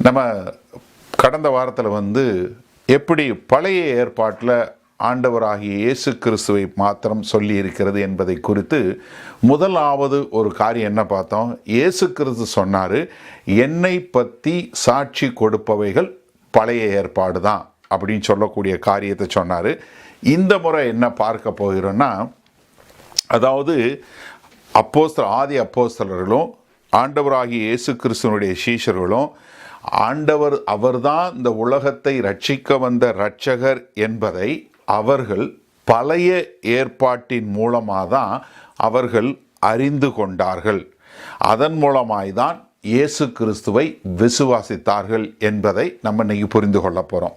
நம்ம கடந்த வாரத்தில் எப்படி பழைய ஏற்பாட்டில் ஆண்டவராகிய இயேசு கிறிஸ்துவை மாத்திரம் சொல்லி இருக்கிறது என்பதை குறித்து முதலாவது ஒரு காரியம் என்ன பார்த்தோம். இயேசு கிறிஸ்து சொன்னார், என்னை பற்றி சாட்சி கொடுப்பவைகள் பழைய ஏற்பாடு தான் அப்படின்னு சொல்லக்கூடிய காரியத்தை சொன்னார். இந்த முறை என்ன பார்க்க போகிறோன்னா, அதாவது ஆதி அப்போஸ்தலர்களும் ஆண்டவராகிய இயேசு கிறிஸ்துவனுடைய சீஷர்களும் அவர்தான் இந்த உலகத்தை ரட்சிக்க வந்த இரட்சகர் என்பதை அவர்கள் பழைய ஏற்பாட்டின் மூலமாக தான் அவர்கள் அறிந்து கொண்டார்கள். அதன் மூலமாய்தான் இயேசு கிறிஸ்துவை விசுவாசித்தார்கள் என்பதை நம்ம இன்னைக்கு புரிந்து கொள்ள போகிறோம்.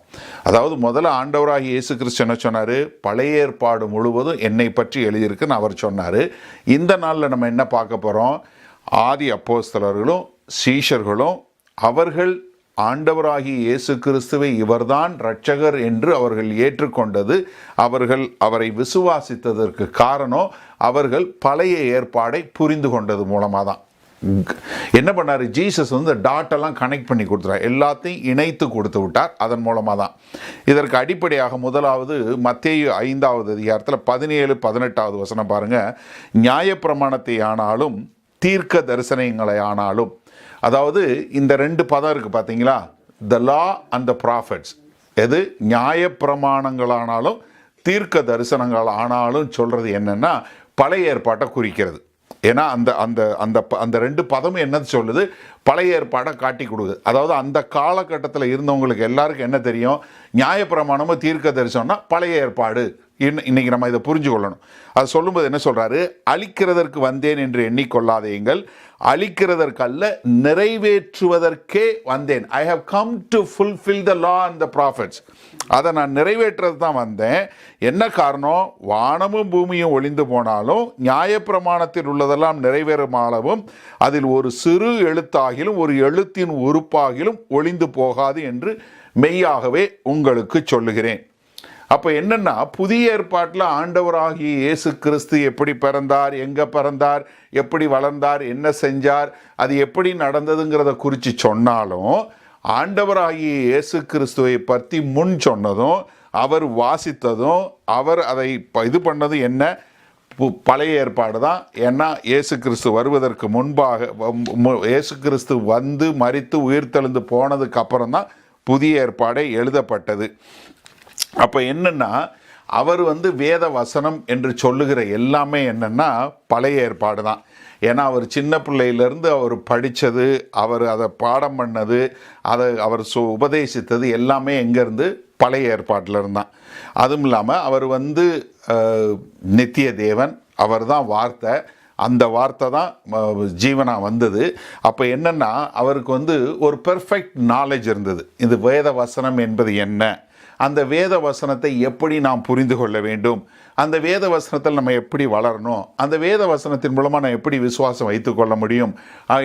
அதாவது முதல்ல ஆண்டவராகிய இயேசு கிறிஸ்து என்ன சொன்னார், பழைய ஏற்பாடு முழுவதும் என்னை பற்றி எழுதியிருக்குன்னு அவர் சொன்னார். இந்த நாளில் நம்ம என்ன பார்க்க போகிறோம், ஆதி அப்போஸ்தலர்களும் சீஷர்களும் அவர்கள் ஆண்டவராகிய இயேசு கிறிஸ்துவை இவர்தான் இரட்சகர் என்று அவர்கள் ஏற்றுக்கொண்டது, அவரை விசுவாசித்ததற்கு காரணம் அவர்கள் பழைய ஏற்பாடை புரிந்து கொண்டது மூலமாக தான். என்ன பண்ணார், ஜீசஸ் டாட்டெல்லாம் கனெக்ட் பண்ணி கொடுத்துட்டார், எல்லாத்தையும் இணைத்து கொடுத்து விட்டார். அதன் மூலமாக தான் இதற்கு அடிப்படையாக முதலாவது மத்தேயு 5வது அதிகாரத்தில் 17-18 வசனம் பாருங்க. நியாயப்பிரமாணத்தை ஆனாலும் தீர்க்க தரிசனங்களை ஆனாலும், அதாவது இந்த ரெண்டு பதம் இருக்கு பார்த்தீங்களா, த லா அண்ட் த ப்ராஃபட்ஸ். எது நியாயப்பிரமாணங்களானாலும் தீர்க்க தரிசனங்கள் ஆனாலும் சொல்றது என்னன்னா பழைய ஏற்பாட்டை குறிக்கிறது. ஏன்னா அந்த அந்த அந்த அந்த ரெண்டு பதமும் என்னது சொல்லுது, பழைய ஏற்பாடை காட்டி கொடுக்குது. அதாவது அந்த காலகட்டத்தில் இருந்தவங்களுக்கு எல்லாருக்கும் என்ன தெரியும், நியாயப்பிரமாணமும் தீர்க்க தரிசனம்னா பழைய ஏற்பாடு. இன்னைக்கு நம்ம இதை புரிஞ்சு கொள்ளணும். அது சொல்லும்போது என்ன சொல்றாரு, அழிக்கிறதற்கு வந்தேன் என்று எண்ணிக்கொள்ளாதீங்கள், அழிக்கிறதற்கல்ல நிறைவேற்றுவதற்கே வந்தேன். I have come to fulfil the law and the prophets. அதை நான் நிறைவேற்றது தான் வந்தேன். என்ன காரணம், வானமும் பூமியும் ஒளிந்து போனாலும் நியாயப்பிரமாணத்தில் உள்ளதெல்லாம் நிறைவேறுமானவும் அதில் ஒரு சிறு எழுத்தாகிலும் ஒரு எழுத்தின் உறுப்பாகிலும் ஒளிந்து போகாது என்று மெய்யாகவே உங்களுக்கு சொல்லுகிறேன். அப்போ என்னன்னா, புதிய ஏற்பாட்டில் ஆண்டவராகிய இயேசு கிறிஸ்து எப்படி பிறந்தார், எங்கே பிறந்தார், எப்படி வளர்ந்தார், என்ன செஞ்சார், அது எப்படி நடந்ததுங்கிறத குறித்து சொன்னாலும், ஆண்டவராகிய இயேசு கிறிஸ்துவை பற்றி முன் சொன்னதும் அவர் வாசித்ததும் அவர் அதை இது பண்ணதும் என்ன, பழைய ஏற்பாடு தான். ஏன்னா இயேசு கிறிஸ்து வருவதற்கு முன்பாக, இயேசு கிறிஸ்து வந்து மரித்து உயிர்த்தெழுந்து போனதுக்கு அப்புறம் தான் புதிய ஏற்பாடே எழுதப்பட்டது. அப்போ என்னன்னா, அவர் வேத வசனம் என்று சொல்லுகிற எல்லாமே என்னன்னா பழைய ஏற்பாடு தான். ஏன்னா அவர் சின்ன பிள்ளையிலேருந்து அவர் படித்தது, அவர் அதை பாடம் பண்ணது, அதை அவர் உபதேசித்தது எல்லாமே எங்கேருந்து, பழைய ஏற்பாட்டில் இருந்தான். அதுவும் இல்லாமல் அவர் நித்திய தேவன், அவர் தான் வார்த்தை, அந்த வார்த்தை தான் ஜீவனாக வந்தது. அப்போ என்னென்னா அவருக்கு ஒரு பெர்ஃபெக்ட் நாலேஜ் இருந்தது. இது வேத வசனம் என்பது என்ன, அந்த வேத வசனத்தை எப்படி நாம் புரிந்து கொள்ள வேண்டும், அந்த வேத வசனத்தில் நம்ம எப்படி வளரணும், அந்த வேத வசனத்தின் மூலமாக நான் எப்படி விசுவாசம் வைத்துக்கொள்ள முடியும்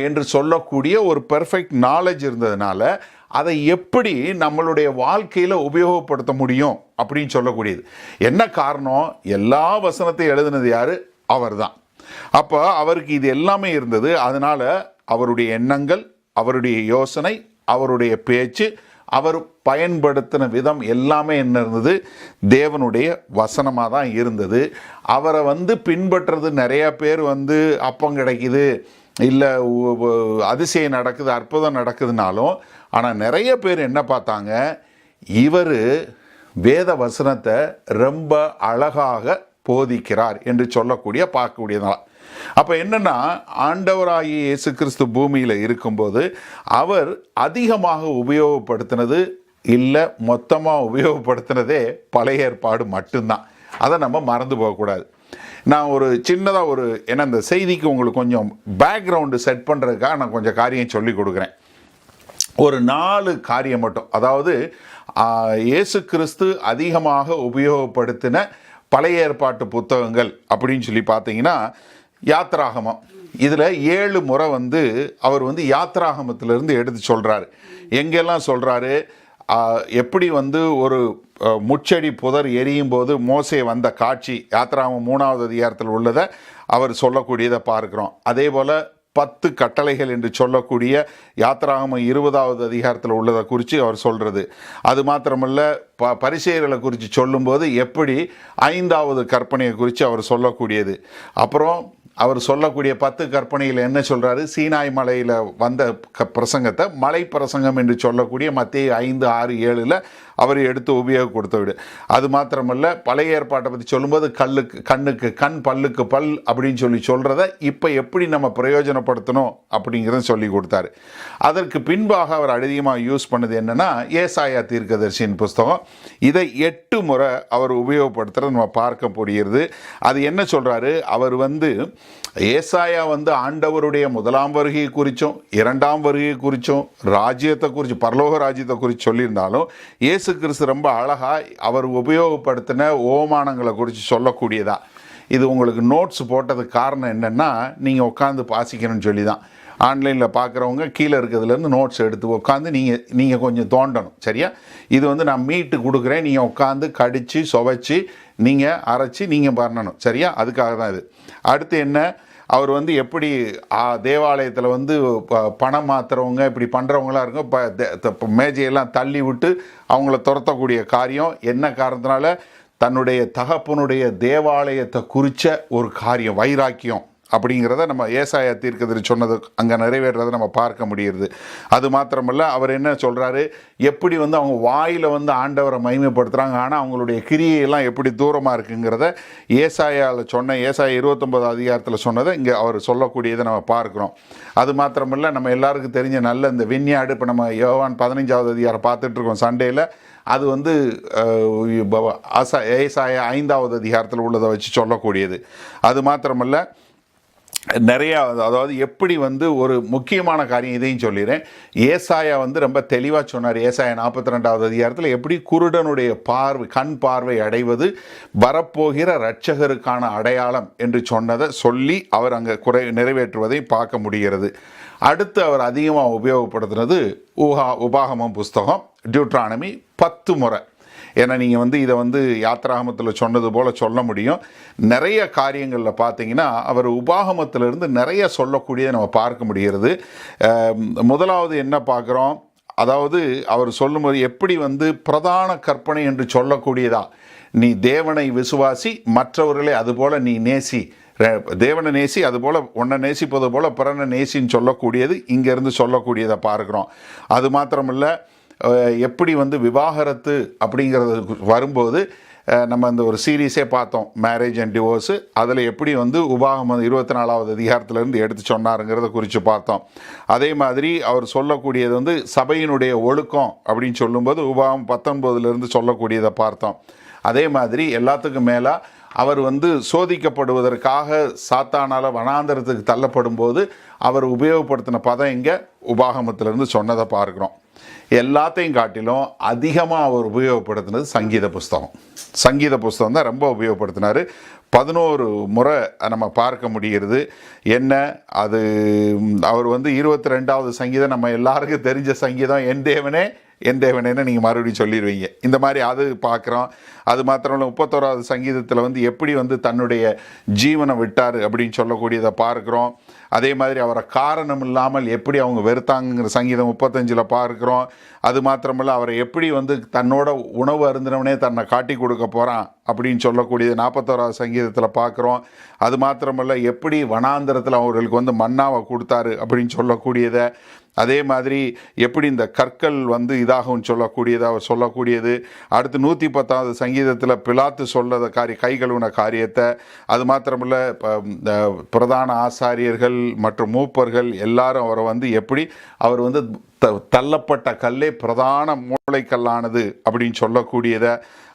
என்று சொல்லக்கூடிய ஒரு பெர்ஃபெக்ட் நாலேஜ் இருந்ததுனால அதை எப்படி நம்மளுடைய வாழ்க்கையில் உபயோகப்படுத்த முடியும் அப்படின்னு சொல்லக்கூடியது. என்ன காரணம், எல்லா வசனத்தையும் எழுதினது யார், அவர் தான். அப்போ அவருக்கு இது எல்லாமே இருந்தது. அதனால் அவருடைய எண்ணங்கள், அவருடைய யோசனை, அவருடைய பேச்சு, அவர் பயன்படுத்தின விதம் எல்லாமே என்ன இருந்தது, தேவனுடைய வசனமாக தான் இருந்தது. அவரை பின்பற்றுறது நிறைய பேர் அப்பம் கிடைக்குது, இல்லை அதிசயம் நடக்குது, அற்புதம் நடக்குதுனாலும், ஆனால் நிறைய பேர் என்ன பார்த்தாங்க, இவர் வேத வசனத்தை ரொம்ப அழகாக போதிக்கிறார் என்று சொல்லக்கூடிய பார்க்கக்கூடியதான். அப்போ என்னன்னா, ஆண்டவராகிய இயேசு கிறிஸ்து பூமியில் இருக்கும்போது அவர் அதிகமாக உபயோகப்படுத்தினது இல்லை, மொத்தமாக உபயோகப்படுத்தினதே பழைய ஏற்பாடு மட்டும்தான். அதை நம்ம மறந்து போகக்கூடாது. நான் ஒரு சின்னதாக ஏன்னா இந்த செய்திக்கு உங்களுக்கு கொஞ்சம் பேக்ரவுண்டு செட் பண்ணுறதுக்காக நான் கொஞ்சம் காரியம் சொல்லி கொடுக்குறேன். ஒரு 4 காரியம் மட்டும். அதாவது இயேசு கிறிஸ்து அதிகமாக உபயோகப்படுத்தின பழைய ஏற்பாட்டு புத்தகங்கள் அப்படின்னு சொல்லி பார்த்தீங்கன்னா, யாத்ராகமம். இதில் 7 முறை அவர் யாத்ராகமத்திலிருந்து எடுத்து சொல்கிறாரு. எங்கெல்லாம் சொல்கிறாரு, எப்படி ஒரு முச்செடி புதர் எரியும் போது மோசே வந்த காட்சி யாத்ராகமம் 3வது அதிகாரத்தில் உள்ளதை அவர் சொல்லக்கூடியதை பார்க்குறோம். அதே போல் 10 கட்டளைகள் என்று சொல்லக்கூடிய யாத்திராகமம் 20வது அதிகாரத்தில் உள்ளதை குறித்து அவர் சொல்கிறது. அது மாத்திரமல்ல, பரிசேயர்களை குறித்து சொல்லும்போது எப்படி 5வது கற்பனையை குறித்து அவர் சொல்லக்கூடியது. அப்புறம் அவர் சொல்லக்கூடிய 10 கற்பனையில் என்ன சொல்கிறாரு, சீனாய் மலையில் வந்த பிரசங்கத்தை மலை பிரசங்கம் என்று சொல்லக்கூடிய மத்தேயு 5, 6, 7 அவர் எடுத்து உபயோகப்படுத்த. அது மாத்திரமல்ல, பழைய ஏற்பாட்டை பற்றி சொல்லும்போது கண்ணுக்கு கண் பல்லுக்கு பல் அப்படின்னு சொல்கிறத இப்போ எப்படி நம்ம பிரயோஜனப்படுத்தணும் அப்படிங்கிறத சொல்லி கொடுத்தாரு. அதற்கு பின்பாக அவர் அதிகமாக யூஸ் பண்ணது என்னென்னா ஏசாயா தீர்க்கதரிசியின் புஸ்தகம். இதை 8 முறை அவர் உபயோகப்படுத்துகிறத நம்ம பார்க்க முடிகிறது. அது என்ன சொல்கிறாரு, அவர் ஏசாயா ஆண்டவருடைய 1ஆம் வருகை குறித்தும் 2ஆம் வருகை குறித்தும் ராஜ்யத்தை குறித்து, பரலோக ராஜ்யத்தை குறித்து சொல்லியிருந்தாலும் இயேசு கிறிஸ்து ரொம்ப அழகாக அவர் உபயோகப்படுத்தின ஓமானங்களை குறித்து சொல்லக்கூடியதா. இது உங்களுக்கு நோட்ஸ் போட்டதுக்கு காரணம் என்னென்னா, நீங்கள் உட்காந்து வாசிக்கணும்னு சொல்லி தான். ஆன்லைனில் பார்க்குறவங்க கீழே இருக்கிறதுலேருந்து நோட்ஸ் எடுத்து உட்காந்து நீங்கள் கொஞ்சம் தோண்டணும், சரியா? இது நான் மீட்டு கொடுக்குறேன், நீங்கள் உட்காந்து கடித்து சுவைச்சி நீங்கள் அரைச்சி நீங்கள் பண்ணணும், சரியா? அதுக்காக தான் இது. அடுத்து என்ன, அவர் எப்படி தேவாலயத்தில் பணம் மாற்றுறவங்க இப்படி பண்ணுறவங்களாம் இருக்கும், மேஜையெல்லாம் தள்ளி விட்டு அவங்கள துரத்தக்கூடிய காரியம் என்ன காரணத்தினால, தன்னுடைய தகப்பனுடைய தேவாலயத்தை குறித்த ஒரு காரியம், வைராக்கியம் அப்படிங்கிறத நம்ம ஏசாயா தீர்க்கதரிசி சொன்னது அங்கே நிறைவேறதை நம்ம பார்க்க முடியுது. அது மாத்திரமல்ல, அவர் என்ன சொல்கிறாரு, எப்படி அவங்க வாயில் ஆண்டவரை மகிமைப்படுத்துகிறாங்க, ஆனால் அவங்களுடைய கிரியையெல்லாம் எப்படி தூரமாக இருக்குங்கிறத ஏசாயாவில் சொன்ன, ஏசாயா 29 அதிகாரத்தில் சொன்னதை இங்கே அவர் சொல்லக்கூடியதை நம்ம பார்க்குறோம். அது மாத்திரமல்ல, நம்ம எல்லாருக்கும் தெரிஞ்ச நல்ல இந்த விஞ்ஞாடு, இப்போ நம்ம யோவான் 15வது அதிகாரம் பார்த்துட்ருக்கோம் சண்டேயில், அது ஏசாயா 5வது அதிகாரத்தில் உள்ளதை வச்சு சொல்லக்கூடியது. அது மாத்திரமல்ல, நிறையா, அதாவது எப்படி ஒரு முக்கியமான காரியம் இதையும் சொல்லிடுறேன். ஏசாயா ரொம்ப தெளிவாக சொன்னார். ஏசாயா 42வது அதிகாரத்தில் எப்படி குருடனுடைய கண் பார்வை அடைவது வரப்போகிற இரட்சகருக்கான அடையாளம் என்று சொன்னதை சொல்லி அவர் அங்கே நிறைவேற்றுவதை பார்க்க முடிகிறது. அடுத்து அவர் அதிகமாக உபயோகப்படுத்துனது உபாகமம் புஸ்தகம், டியூட்ரானமி 10 முறை. ஏன்னா நீங்கள் இதை யாத்திராகமத்தில் சொன்னது போல் சொல்ல முடியும். நிறைய காரியங்களில் பார்த்தீங்கன்னா அவர் உபாகமத்திலிருந்து நிறைய சொல்லக்கூடியதை நம்ம பார்க்க முடிகிறது. முதலாவது என்ன பார்க்குறோம், அதாவது அவர் சொல்லும்போது எப்படி பிரதான கற்பனை என்று சொல்லக்கூடியதா, நீ தேவனை விசுவாசி, மற்றவர்களை அதுபோல் நீ நேசி, தேவனை நேசி, அதுபோல் உன்னை நேசிப்பது போல் பிறனை நேசின்னு சொல்லக்கூடியது இங்கேருந்து சொல்லக்கூடியதை பார்க்குறோம். அது மாத்திரமில்லை, எப்படி விவாகரத்து அப்படிங்கிறது வரும்போது நம்ம அந்த ஒரு சீரீஸே பார்த்தோம், மேரேஜ் அண்ட் டிவோர்ஸு. அதில் எப்படி உபாகமம் 24வது அதிகாரத்திலேருந்து எடுத்து சொன்னாருங்கிறத குறித்து பார்த்தோம். அதே மாதிரி அவர் சொல்லக்கூடியது சபையினுடைய ஒழுக்கம் அப்படின்னு சொல்லும்போது உபாகமம் 19லேருந்து சொல்லக்கூடியதை பார்த்தோம். அதே மாதிரி எல்லாத்துக்கும் மேலே அவர் சோதிக்கப்படுவதற்காக சாத்தானால் வனாந்தரத்துக்கு தள்ளப்படும் போது அவர் உபயோகப்படுத்தின பதம் இங்கே உபாகமத்திலிருந்து சொன்னதை பார்க்குறோம். எல்லாத்தையும் காட்டிலும் அதிகமாக அவர் உபயோகப்படுத்தினது சங்கீத புஸ்தகம் தான் ரொம்ப உபயோகப்படுத்தினார். 11 முறை நம்ம பார்க்க முடிகிறது. என்ன அது, அவர் 22வது சங்கீதம் நம்ம எல்லாருக்கும் தெரிஞ்ச சங்கீதம், என் தேவனேன்னு நீங்கள் மறுபடியும் சொல்லிடுவீங்க. இந்த மாதிரி அது பார்க்குறோம். அது மாத்திரம் இல்லை, 31வது சங்கீதத்தில் எப்படி தன்னுடைய ஜீவனை விட்டார் அப்படின்னு சொல்லக்கூடியதை பார்க்குறோம். அதே மாதிரி அவரை காரணம் இல்லாமல் எப்படி அவங்க வெறுத்தாங்கிற சங்கீதம் 35ல் பார்க்குறோம். அது மாத்திரமில்லை, அவரை எப்படி தன்னோட உணவு அருந்தினவனே தன்னை காட்டி கொடுக்க போகிறான் அப்படின்னு சொல்லக்கூடியது 41வது சங்கீதத்தில் பார்க்குறோம். அது மாத்திரமில்லை, எப்படி வனாந்தரத்தில் அவர்களுக்கு மன்னாவை கொடுத்தாரு அப்படின்னு சொல்லக்கூடியதை, அதே மாதிரி எப்படி இந்த கற்கள் இதாகவும் சொல்லக்கூடியது அவர் சொல்லக்கூடியது. அடுத்து 110வது சங்கீதத்தில் பிலாத்து சொல்லத கை கழுவுன காரியத்தை, அது மாத்திரமில்ல பிரதான ஆசாரியர்கள் மற்றும் மூப்பர்கள் எல்லாரும் அவரை எப்படி அவர் தள்ளப்பட்ட கல்லே பிரதான மூளைக்கல்லானது அப்படின்னு சொல்லக்கூடியதை,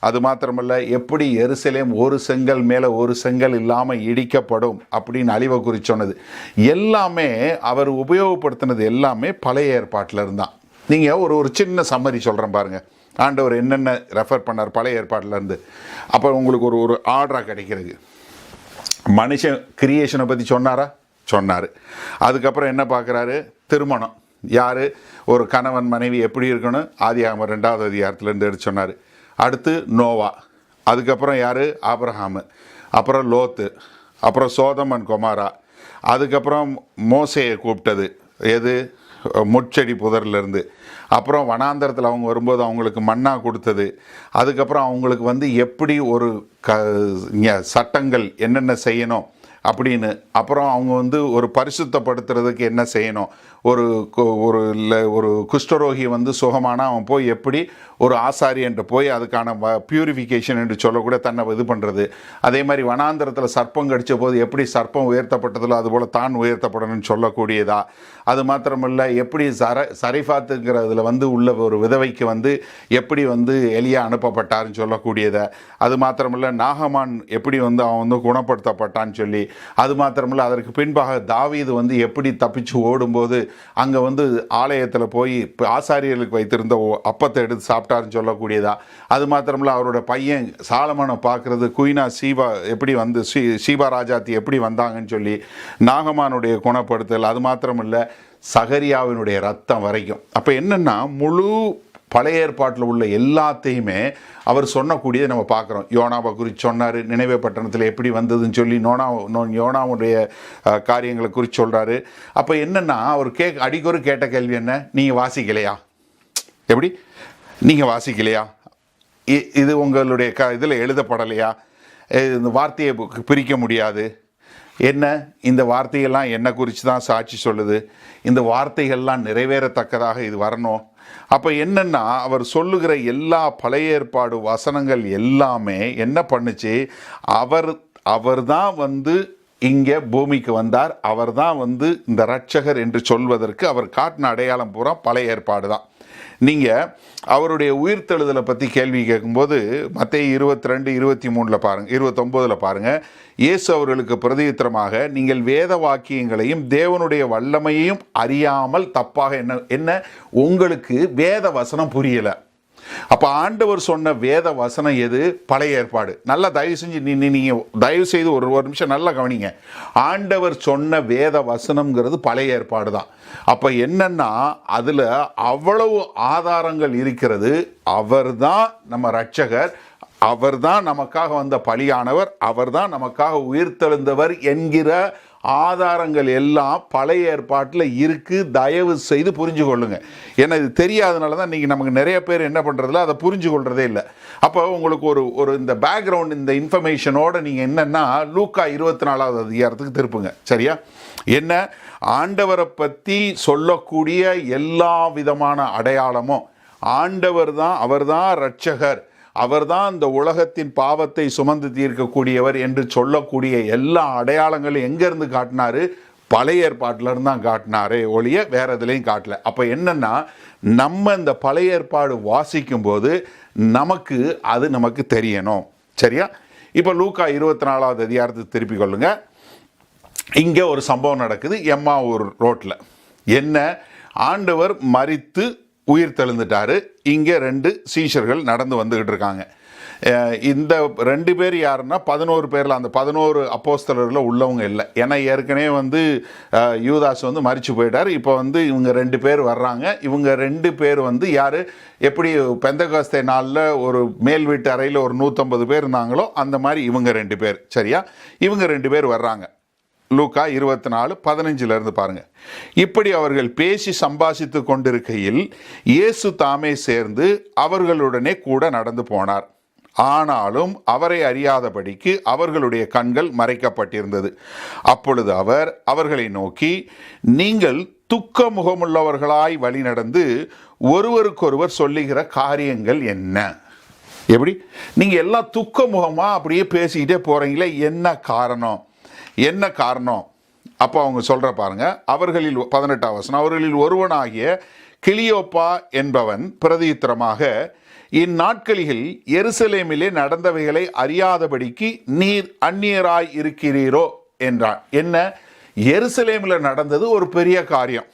அது மாத்திரமல்ல எப்படி எருசலேம் ஒரு செங்கல் மேலே ஒரு செங்கல் இல்லாமல் இடிக்கப்படும் அப்படின்னு அழிவை குறித்து சொன்னது எல்லாமே அவர் உபயோகப்படுத்தினது எல்லாமே பழைய ஏற்பாட்டில் இருந்தான். நீங்கள் ஒரு சின்ன சம்மரி சொல்கிறேன் பாருங்கள், ஆண்டவர் என்னென்ன ரெஃபர் பண்ணார் பழைய ஏற்பாட்டிலேருந்து. அப்போ உங்களுக்கு ஒரு ஆர்டராக கிடைக்கிறது. மனுஷன் கிரியேஷனை பற்றி சொன்னார். அதுக்கப்புறம் என்ன பார்க்குறாரு, திருமணம். யார், ஒரு கணவன் மனைவி எப்படி இருக்கணும், ஆதியாகமம் 2வது அதிகாரத்திலேருந்து எடுத்து சொன்னார். அடுத்து நோவா, அதுக்கப்புறம் யார், ஆபிரகாமு, அப்புறம் லோத்து, அப்புறம் சோதம் அண்ட் கொமாரா, அதுக்கப்புறம் மோசேயை கூப்பிட்டது எது, முட்செடி புதர்லேருந்து. அப்புறம் வனாந்தரத்தில் அவங்க வரும்போது அவங்களுக்கு மன்னா கொடுத்தது. அதுக்கப்புறம் அவங்களுக்கு வந்து எப்படி ஒரு சட்டங்கள் என்னென்ன செய்யணும் அப்படின்னு, அப்புறம் அவங்க வந்து ஒரு பரிசுத்தப்படுத்துறதுக்கு என்ன செய்யணும், ஒரு குஷ்டரோகி வந்து சுகமானால் அவன் போய் எப்படி ஒரு ஆசாரியன்ட்டு போய் அதுக்கான பியூரிஃபிகேஷன் என்று சொல்லக்கூட தன்னை இது பண்ணுறது. அதே மாதிரி வனாந்தரத்தில் சர்ப்பம் கடித்த போது எப்படி சர்ப்பம் உயர்த்தப்பட்டதில்ல அதுபோல் தான் உயர்த்தப்படணும்னு சொல்லக்கூடியதா. அது மாத்திரமில்ல, எப்படி சரிஃபாத்துங்கிறதுல வந்து உள்ள ஒரு விதவைக்கு வந்து எப்படி வந்து எலியா அனுப்பப்பட்டார்னு சொல்லக்கூடியதை. அது மாத்திரமில்ல, நாகமான் எப்படி வந்து அவன் வந்து குணப்படுத்தப்பட்டான்னு சொல்லி. அது மாத்திரமில்ல, அதற்கு பின்பாக தாவீது வந்து எப்படி தப்பிச்சு ஓடும்போது அங்கே வந்து ஆலயத்தில் போய் ஆசாரியர்களுக்கு வைத்திருந்த அப்பத்தை எடுத்து சாப்பிட்டாருன்னு சொல்லக்கூடியதா. அது மாத்திரமில்ல, அவரோட பையன் சாலமனை பார்க்குறது, குயினா சீபா எப்படி வந்து சீபா ராஜாத்தி எப்படி வந்தாங்கன்னு சொல்லி நாகமானுடைய குணப்படுத்தல். அது மாத்திரமில்லை, சகரியாவினுடைய ரத்தம் வரைக்கும். அப்போ என்னென்னா, முழு பழைய ஏற்பாட்டில் உள்ள எல்லாத்தையுமே அவர் சொன்னக்கூடியதை நம்ம பார்க்குறோம். யோனாவை குறித்து சொன்னார், நினைவே பட்டணத்தில் எப்படி வந்ததுன்னு சொல்லி யோனாவுடைய காரியங்களை குறித்து சொல்கிறாரு. அப்போ என்னென்னா, அவர் அடிக்கொரு கேட்ட கேள்வி என்ன, நீங்கள் வாசிக்கலையா? எப்படி நீங்கள் வாசிக்கலையா? இது உங்களுடைய இதில் எழுதப்படலையா? இந்த வார்த்தையை பிரிக்க முடியாது. என்ன, இந்த வார்த்தைகள்லாம் என்ன குறித்து தான் சாட்சி சொல்லுது? இந்த வார்த்தைகள்லாம் நிறைவேறத்தக்கதாக இது வரணும். அப்போ என்னென்னா, அவர் சொல்லுகிற எல்லா பழைய ஏற்பாடு வசனங்கள் எல்லாமே என்ன பண்ணுச்சு, அவர் தான் வந்து இங்கே பூமிக்கு வந்தார், அவர் தான் வந்து இந்த இரட்சகர் என்று சொல்வதற்கு அவர் காட்டின அடையாளம் பூரா பழைய ஏற்பாடு தான். நீங்கள் அவருடைய உயிர்த்தெழுதலை பற்றி கேள்வி கேட்கும்போது மத்தேயு 22:23 பாருங்கள், 29 பாருங்கள். இயேசு அவர்களுக்கு பிரதியுத்தரமாக, நீங்கள் வேத வாக்கியங்களையும் தேவனுடைய வல்லமையையும் அறியாமல் தப்பாக என்ன உங்களுக்கு வேத வசனம் புரியலை. அப்போ ஆண்டவர் சொன்ன வேத வசனம் எது? பழைய ஏற்பாடு. நல்லா தயவு செஞ்சு நீங்கள் தயவு செய்து ஒரு நிமிஷம் நல்லா கவனிங்க. ஆண்டவர் சொன்ன வேத வசனம்ங்கிறது பழைய ஏற்பாடு தான். அப்போ என்னன்னா, அதில் அவ்வளவு ஆதாரங்கள் இருக்கிறது. அவர் தான் நம்ம இரட்சகர், அவர் தான் நமக்காக வந்த பலியானவர், அவர் தான் நமக்காக உயிர்த்தெழுந்தவர் என்கிற ஆதாரங்கள் எல்லாம் பழைய ஏற்பாட்டில் இருக்குது. தயவு செய்து புரிஞ்சு கொள்ளுங்க. ஏன்னா இது தெரியாதனால தான் இன்றைக்கி நமக்கு நிறைய பேர் என்ன பண்ணுறதில்ல, அதை புரிஞ்சு கொள்றதே இல்லை. அப்போ உங்களுக்கு ஒரு இந்த பேக்ரவுண்ட், இந்த இன்ஃபர்மேஷனோட நீங்கள் என்னென்னா லூக்கா 24வது அதிகாரத்துக்கு திருப்புங்க. சரியா? என்ன, ஆண்டவரை பற்றி சொல்லக்கூடிய எல்லா விதமான அடையாளமும் ஆண்டவர் தான், அவர் தான் இரட்சகர், அவர்தான் இந்த உலகத்தின் பாவத்தை சுமந்து தீர்க்கக்கூடியவர் என்று சொல்லக்கூடிய எல்லா அடையாளங்களும் எங்கேருந்து காட்டினாரு? பழைய ஏற்பாட்டிலேருந்து தான் காட்டினாரே ஒழிய வேற எதுலையும் காட்டல. அப்போ என்னன்னா, நம்ம இந்த பழைய ஏற்பாடு வாசிக்கும் போது நமக்கு தெரியணும். சரியா? இப்போ லூக்கா 24வது அதிகாரத்துக்கு திருப்பி கொள்ளுங்க. இங்கே ஒரு சம்பவம் நடக்குது எம்மாவூர் ரோட்டில். என்ன, ஆண்டவர் மரித்து உயிர் தெழுந்துட்டாரு. இங்கே 2 சீஷர்கள் நடந்து வந்துக்கிட்டு இருக்காங்க. இந்த 2 பேர் யாருன்னா 11 பேரில் அந்த 11 அப்போஸ்தலரில் உள்ளவங்க இல்லை. ஏன்னா ஏற்கனவே வந்து யூதாஸ் வந்து மரிச்சு போயிட்டார். இப்போ வந்து இவங்க 2 பேர் வர்றாங்க. இவங்க 2 பேர் வந்து யார், எப்படி பெந்தகோஸ்தே நாளில் ஒரு மேல் வீட்டு அறையில் ஒரு 150 பேர் இருந்தாங்களோ அந்த மாதிரி இவங்க 2 பேர். சரியா? இவங்க 2 பேர் வர்றாங்க. லூக்கா 24:15 பாருங்க. இப்படி அவர்கள் பேசி சம்பாஷித்து கொண்டிருக்கையில் இயேசு தாமே சேர்ந்து அவர்களுடனே கூட நடந்து போனார். ஆனாலும் அவரை அறியாதபடிக்கு அவர்களுடைய கண்கள் மறைக்கப்பட்டிருந்தது. அப்பொழுது அவர் அவர்களை நோக்கி, நீங்கள் துக்க முகமுள்ளவர்களாய் வழி நடந்து ஒருவருக்கொருவர் சொல்லுகிற காரியங்கள் என்ன? எப்படி நீங்கள் எல்லாம் துக்க முகமாக அப்படியே பேசிக்கிட்டே போகிறீங்களே, என்ன காரணம்? என்ன காரணம்? அப்போ அவங்க சொல்கிற பாருங்க. அவர்களில் 18ஆம் வசனம், அவர்களில் ஒருவனாகிய கிளியோப்பா என்பவன் பிரதியுத்தரமாக, இந்நாட்களில் எருசலேமிலே நடந்தவைகளை அறியாதபடிக்கு நீர் அந்நியராய் இருக்கிறீரோ என்றான். என்ன, எருசலேமில் நடந்தது ஒரு பெரிய காரியம்,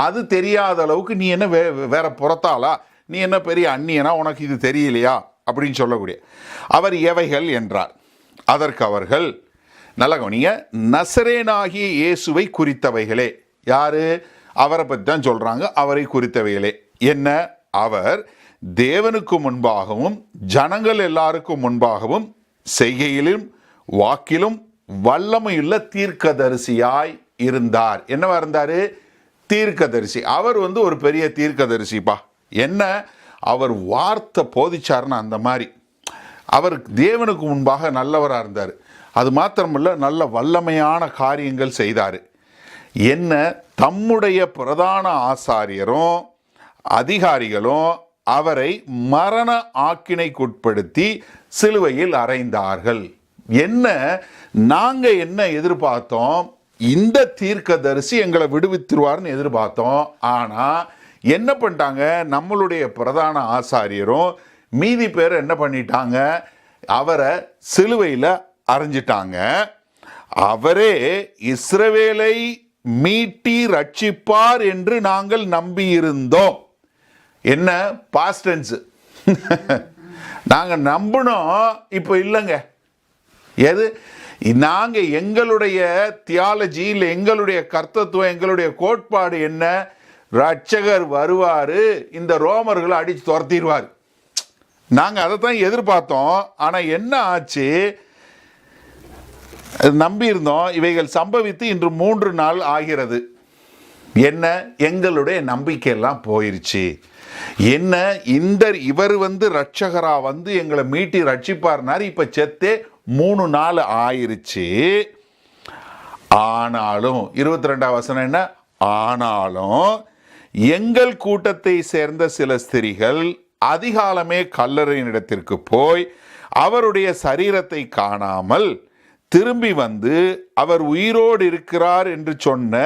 அது தெரியாத அளவுக்கு நீ என்ன வேற புறத்தாளா, நீ என்ன பெரிய அந்நியனா, உனக்கு இது தெரியலையா அப்படின்னு சொல்லக்கூடிய. அவர் எவைகள் என்றார். அதற்கு அவர்கள், நல்ல கவனிங்க, நசரேனாகிய இயேசுவை குறித்தவைகளே. யாரு? அவரை பற்றி தான் சொல்றாங்க. அவரை குறித்தவைகளே என்ன? அவர் தேவனுக்கு முன்பாகவும் ஜனங்கள் எல்லாருக்கும் முன்பாகவும் செய்கையிலும் வாக்கிலும் வல்லமையுள்ள தீர்க்கதரிசியாய் இருந்தார். என்னவா இருந்தாரு? தீர்க்கதரிசி. அவர் ஒரு பெரிய தீர்க்கதரிசிப்பா. என்ன அவர் வார்த்தை போதிச்சாருன்னா அந்த மாதிரி அவர் தேவனுக்கு முன்பாக நல்லவராக இருந்தார். அது மாத்திரமல்ல, நல்ல வல்லமையான காரியங்கள் செய்தார். என்ன தம்முடைய பிரதான ஆசாரியரும் அதிகாரிகளும் அவரை மரண ஆக்கினைக்குட்படுத்தி சிலுவையில் அறைந்தார்கள். நாங்க என்ன எதிர்பார்த்தோம்? இந்த தீர்க்கதரிசி எங்களை விடுவித்துருவார்னு எதிர்பார்த்தோம். ஆனா என்ன பண்ணிட்டாங்க? நம்மளுடைய பிரதான ஆசாரியரும் மீதி பேர் என்ன பண்ணிட்டாங்க? அவரை சிலுவையில் அறைஞ்சிட்டாங்க. அவரே இஸ்ரவேலை மீட்டி ரட்சிப்பார் என்று நாங்கள் நம்பியிருந்தோம். என்ன பாஸ்ட் டென்ஸ்? நாங்க நம்பினோம், இப்போ இல்லைங்க. எது? நாங்க எங்களுடைய தியாலஜி இல்லை, எங்களுடைய கர்த்தத்துவம், எங்களுடைய கோட்பாடு என்ன? ரட்சகர் வருவாரு, இந்த ரோமர்களை அடிச்சு துரத்திடுவார். நாங்க அதை தான் எதிர்பார்த்தோம். ஆனா என்ன ஆச்சு? நம்பி இருந்தோம். இவைகள் சம்பவித்து இன்று 3 நாள் ஆகிறது. என்ன? எங்களுடைய நம்பிக்கையெல்லாம் போயிருச்சு. என்ன இவர் ரட்சகரா எங்களை மீட்டி ரட்சிப்பார்னாரு. இப்ப செத்தே 3 நாள் ஆயிருச்சு. ஆனாலும் 22ஆம் வசனம் என்ன? ஆனாலும் எங்கள் கூட்டத்தை சேர்ந்த சில ஸ்திரீகள் அதிகாலமே கல்லறையினிடத்திற்கு போய் அவருடைய சரீரத்தை காணாமல் திரும்பி அவர் உயிரோடு இருக்கிறார் என்று சொன்ன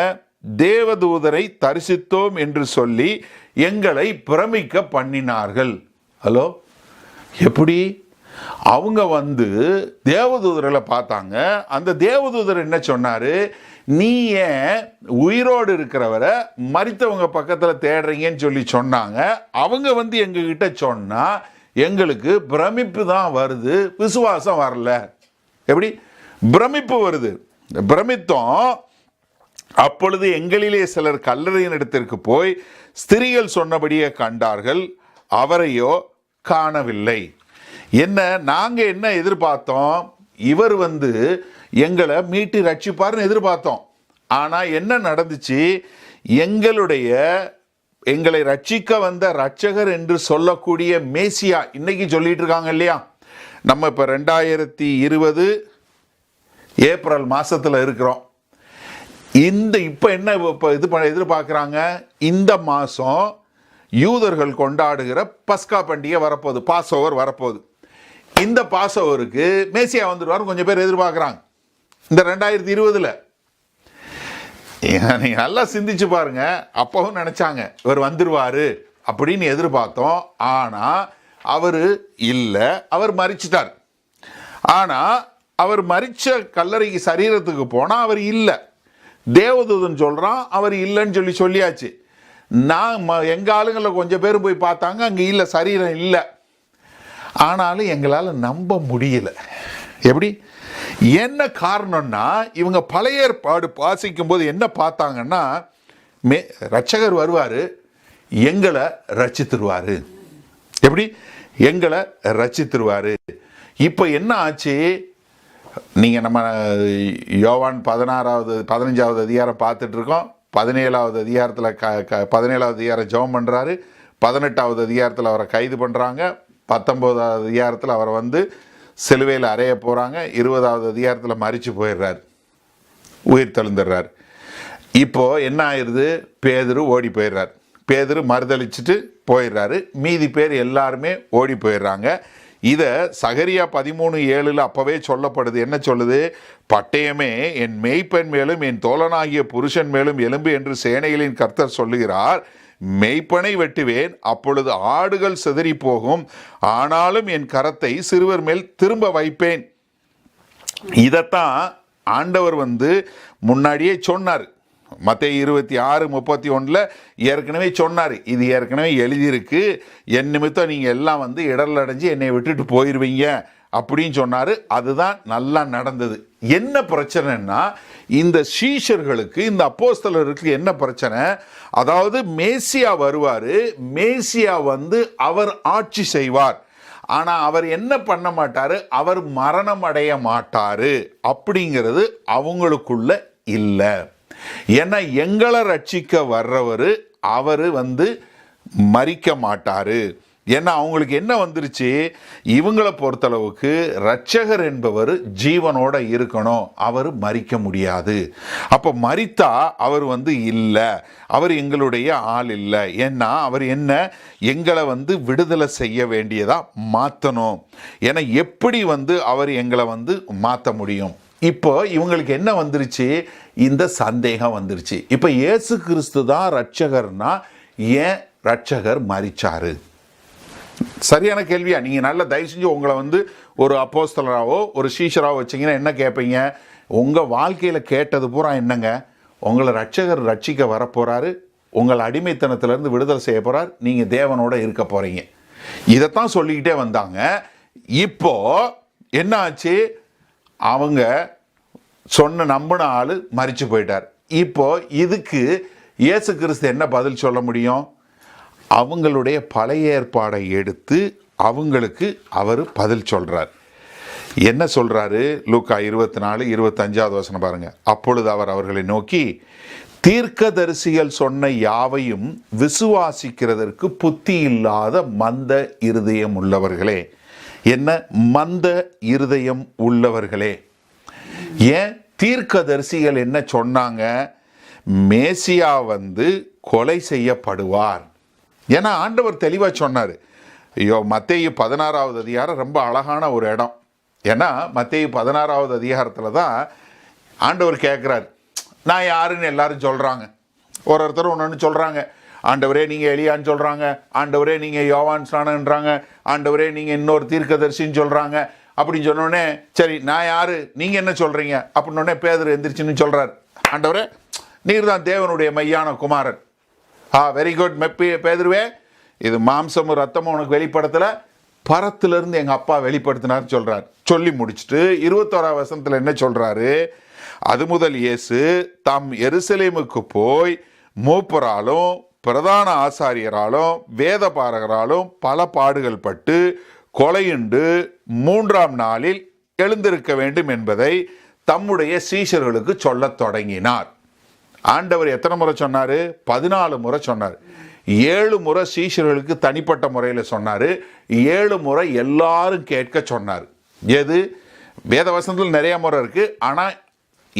தேவதூதரை தரிசித்தோம் என்று சொல்லி எங்களை பிரமிக்க பண்ணினார்கள். ஹலோ, எப்படி? அவங்க தேவதூதர்களை பார்த்தாங்க. அந்த தேவதூதர் என்ன சொன்னாரு? நீ ஏன் உயிரோடு இருக்கிறவரை மரித்தவங்க பக்கத்துல தேடுறீங்கன்னு சொல்லி சொன்னாங்க. அவங்க எங்க கிட்ட சொன்னா எங்களுக்கு பிரமிப்பு தான் வருது, விசுவாசம் வரல. எப்படி? பிரமிப்பு வருது. பிரமித்தோம். அப்பொழுது எங்களிலே சிலர் கல்லறையின் இடத்திற்கு போய் ஸ்திரீகள் சொன்னபடியே கண்டார்கள், அவரையோ காணவில்லை. நாங்க என்ன எதிர்பார்த்தோம்? இவர் எங்களை மீட்டி ரட்சிப்பார்னு எதிர்பார்த்தோம். ஆனா என்ன நடந்துச்சு? எங்களை ரட்சிக்க வந்த ரட்சகர் என்று சொல்லக்கூடிய மேசியா, இன்னைக்கு சொல்லிட்டு இருக்காங்க இல்லையா? நம்ம இப்ப 2020 ஏப்ரல் மாசத்துல இருக்கிறோம். இப்ப என்ன எதிர்பார்க்கிறாங்க? இந்த மாசம் யூதர்கள் கொண்டாடுகிற பஸ்கா பண்டிகை வரப்போகுது, பாஸ் ஓவர் வரப்போகுது. இந்த பாஸ் ஓவருக்கு மேசியா வந்துடுவார் கொஞ்சம் பேர் எதிர்பார்க்கிறாங்க. இந்த 2020 நீங்க நல்லா சிந்திச்சு பாருங்க. அப்பவும் நினைச்சாங்க இவர் வந்துருவாரு அப்படின்னு எதிர்பார்த்தோம். ஆனா அவரு இல்ல, அவர் மரிச்சிட்டார். ஆனா அவர் மரிச்ச கல்லறைக்கு சரீரத்துக்கு போனா அவர் இல்லை. தேவதூதன் சொல்றான் அவர் இல்லைன்னு சொல்லியாச்சு. எங்க ஆளுங்களை கொஞ்சம் பேர் போய் பார்த்தாங்க, அங்க இல்ல, சரீரம் இல்லை. ஆனாலும் எங்களால நம்ப முடியல. எப்படி? என்ன காரணம்னா, இவங்க பழைய ஏற்பாடு வாசிக்கும் போது என்ன பார்த்தாங்கன்னா, ரட்சகர் வருவாரு, எங்களை ரட்சித்துருவாரு. எப்படி? எங்களை ரட்சித்துருவாரு. இப்ப என்ன ஆச்சு? நீங்க நம்ம யோவான் 15வது அதிகாரம் பார்த்துட்டு இருக்கோம். 17வது அதிகாரத்தில் 17வது அதிகாரம் ஜெபம் பண்றாரு. 18வது அதிகாரத்தில் அவரை கைது பண்றாங்க. 19வது அதிகாரத்தில் அவரை சிலுவையில் அறைய போறாங்க. 20வது அதிகாரத்தில் மரிச்சு போயிடுறாரு, உயிர் தெழுந்துடுறாரு. இப்போ என்ன ஆயிடுது? பேதுரு ஓடி போயிடுறாரு. பேதுரு மறுதளிச்சுட்டு போயிடுறாரு. மீதி பேர் எல்லாருமே ஓடி போயிடுறாங்க. இதை சகரியா 13:7 அப்பவே சொல்லப்படுது. என்ன சொல்லுது? பட்டயமே என் மேய்ப்பன் மேலும் என் தோழனாகிய புருஷன் மேலும் எலும்பு என்று சேனைகளின் கர்த்தர் சொல்லுகிறார். மெய்ப்பனை வெட்டுவேன், அப்பொழுது ஆடுகள் சிதறி போகும், ஆனாலும் என் கரத்தை சிறுவர் மேல் திரும்ப வைப்பேன். இதத்தான் ஆண்டவர் முன்னாடியே சொன்னார். மத்தேயு 26:31 ஏற்கனவே சொன்னார். இது ஏற்கனவே எழுதியிருக்கு, என் நிமித்தம் நீங்க எல்லாம் இடர்ல அடைஞ்சு என்னை விட்டுட்டு போயிருவீங்க அப்படின்னு சொன்னாரு. அதுதான் நல்லா நடந்தது. என்ன பிரச்சனைன்னா, இந்த சீஷர்களுக்கு, இந்த அப்போஸ்தலருக்கு என்ன பிரச்சனை? அதாவது மேசியா வருவாரு, மேசியா அவர் ஆட்சி செய்வார். ஆனால் அவர் என்ன பண்ண மாட்டார், அவர் மரணம் அடைய மாட்டார் அப்படிங்கிறது அவங்களுக்குள்ள இல்லை. ஏன்னா எங்களை ரட்சிக்க வர்றவர் அவர் மரிக்க மாட்டார். ஏன்னா அவங்களுக்கு என்ன வந்துருச்சு, இவங்களை பொறுத்தளவுக்கு இரட்சகர் என்பவர் ஜீவனோட இருக்கணும், அவர் மரிக்க முடியாது. அப்போ மரித்தா அவர் இல்லை, அவர் எங்களுடைய ஆள் இல்லை. ஏன்னா அவர் எங்களை விடுதலை செய்ய வேண்டியதா மாற்றணும். ஏன்னா எப்படி அவர் எங்களை மாற்ற முடியும்? இப்போ இவங்களுக்கு என்ன வந்துருச்சு, இந்த சந்தேகம் வந்துருச்சு. இப்போ இயேசு கிறிஸ்து தான் இரட்சகர்னா ஏன் இரட்சகர் மரிச்சாரு? சரியான கேள்வியா? நீங்கள் நல்ல தயவு செஞ்சு உங்களை ஒரு அப்போஸ்தலராவோ ஒரு சீஷராவோ வச்சிங்கன்னா என்ன கேட்பீங்க? உங்கள் வாழ்க்கையில் கேட்டது பூரா என்னங்க, உங்களை இரட்சகர் ரட்சிக்க வரப்போகிறாரு, உங்கள் அடிமைத்தனத்திலேருந்து விடுதலை செய்ய போகிறார், நீங்கள் தேவனோட இருக்க போகிறீங்க. இதைத்தான் சொல்லிக்கிட்டே வந்தாங்க. இப்போ என்ன ஆச்சு, அவங்க நம்பின ஆள் மரிச்சு போயிட்டார். இப்போ இதுக்கு இயேசு கிறிஸ்து என்ன பதில் சொல்ல முடியும்? அவங்களுடைய பழைய ஏற்பாடை எடுத்து அவங்களுக்கு அவர் பதில் சொல்றார். என்ன சொல்றாரு? லூக்கா 24:25 பாருங்க. அப்பொழுது அவர் அவர்களை நோக்கி, தீர்க்கதரிசிகள் சொன்ன யாவையும் விசுவாசிக்கிறதற்கு புத்தி இல்லாத மந்த இருதயம் உள்ளவர்களே. என்ன மந்த இருதயம் உள்ளவர்களே? ஏன் தீர்க்கதரிசிகள் என்ன சொன்னாங்க? மேசியா கொலை செய்யப்படுவார். ஏன்னா ஆண்டவர் தெளிவாக சொன்னார். மத்தேயு 16வது அதிகாரம் ரொம்ப அழகான ஒரு இடம். ஏன்னா மத்தேயு 16வது அதிகாரத்தில் தான் ஆண்டவர் கேட்குறாரு, நான் யாருன்னு எல்லாரும் சொல்கிறாங்க. ஒருத்தர் ஒன்று சொல்கிறாங்க, ஆண்டவரே நீங்கள் எலியான்னு சொல்கிறாங்க, ஆண்டவரே நீங்கள் யோவான் ஸ்நானன்றாங்க, ஆண்டவரே நீங்கள் இன்னொரு தீர்க்கதரிசின்னு சொல்கிறாங்க. அப்படின்னு சொன்னோடனே சரி நான் யாரு, நீங்கள் என்ன சொல்கிறீங்க அப்படின்னோடனே பேதுரு எந்திரிச்சுன்னு சொல்கிறார், ஆண்டவரே நீர் தான் தேவனுடைய மெய்யான குமாரன். வெரி குட் பேதுருவே, இது மாம்சமும் ரத்தமும் உனக்கு வெளிப்படுத்தல, பரத்திலிருந்து எங்கள் அப்பா வெளிப்படுத்தினார் சொல்கிறார். சொல்லி முடிச்சுட்டு 21ஆம் வசனத்தில் என்ன சொல்கிறாரு? அது முதல் இயேசு தாம் எருசலேமுக்கு போய் மூப்பராலும் பிரதான ஆசாரியராலும் வேத பாரகராலும் பல பாடுகள் பட்டு கொலையுண்டு 3ஆம் நாளில் எழுந்திருக்க வேண்டும் என்பதை தம்முடைய சீஷர்களுக்கு சொல்லத் தொடங்கினார். ஆண்டவர் எத்தனை முறை சொன்னார்? 14 முறை சொன்னார். 7 முறை சீஷர்களுக்கு தனிப்பட்ட முறையில் சொன்னார், 7 முறை எல்லாரும் கேட்க சொன்னார். எது? வேத வசனத்தில் நிறைய முறை இருக்கு. ஆனால்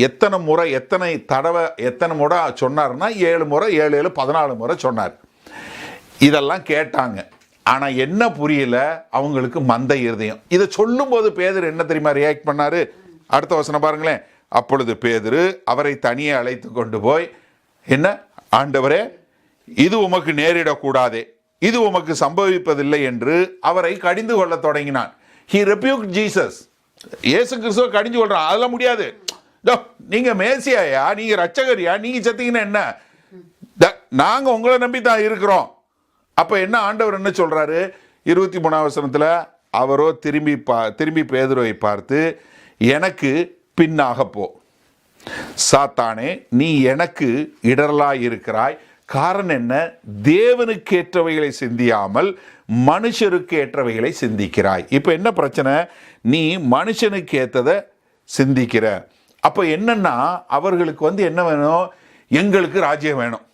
எத்தனை முறை, எத்தனை தடவை, எத்தனை முறை சொன்னார்னா 7 முறை, 7 7 14 முறை சொன்னார். இதெல்லாம் கேட்டாங்க. ஆனால் என்ன புரியல அவங்களுக்கு? மந்த இருதயம். இதை சொல்லும் போது பேதுரு என்ன தெரியுமா ரியாக்ட் பண்ணாரு? அடுத்த வசனம் பாருங்களேன். அப்பொழுது பேதுரு அவரை தனியே அழைத்து கொண்டு போய், என்ன ஆண்டவரே, இது உமக்கு நேரிடக்கூடாதே, இது உமக்கு சம்பவிப்பதில்லை என்று அவரை கடிந்து கொள்ள தொடங்கினான். He rebuked Jesus. இயேசு கிறிஸ்துவ கடிஞ்சு கொள்றான். அதெல்லாம் முடியாது, நீங்க மேசியாயா, நீங்க ரட்சகரியா, நீங்க செத்தீங்கன்னா என்ன, நாங்க உங்களை நம்பி தான் இருக்கிறோம். அப்ப என்ன ஆண்டவர் என்ன சொல்றாரு? 23ஆம் வசனத்துல அவரோ திரும்பி பேதுருவை பார்த்து, எனக்கு பின்னாக போ சாத்தானே, நீ எனக்கு இடரலாய் இருக்கிறாய். காரணம் என்ன? தேவனுக்கு ஏற்றவைகளை சிந்தியாமல் மனுஷருக்கு ஏற்றவைகளை சிந்திக்கிறாய். இப்போ என்ன பிரச்சனை? நீ மனுஷனுக்கு ஏற்றதை சிந்திக்கிற. அப்போ என்னன்னா அவர்களுக்கு என்ன வேணும்? எங்களுக்கு ராஜ்யம் வேணும்,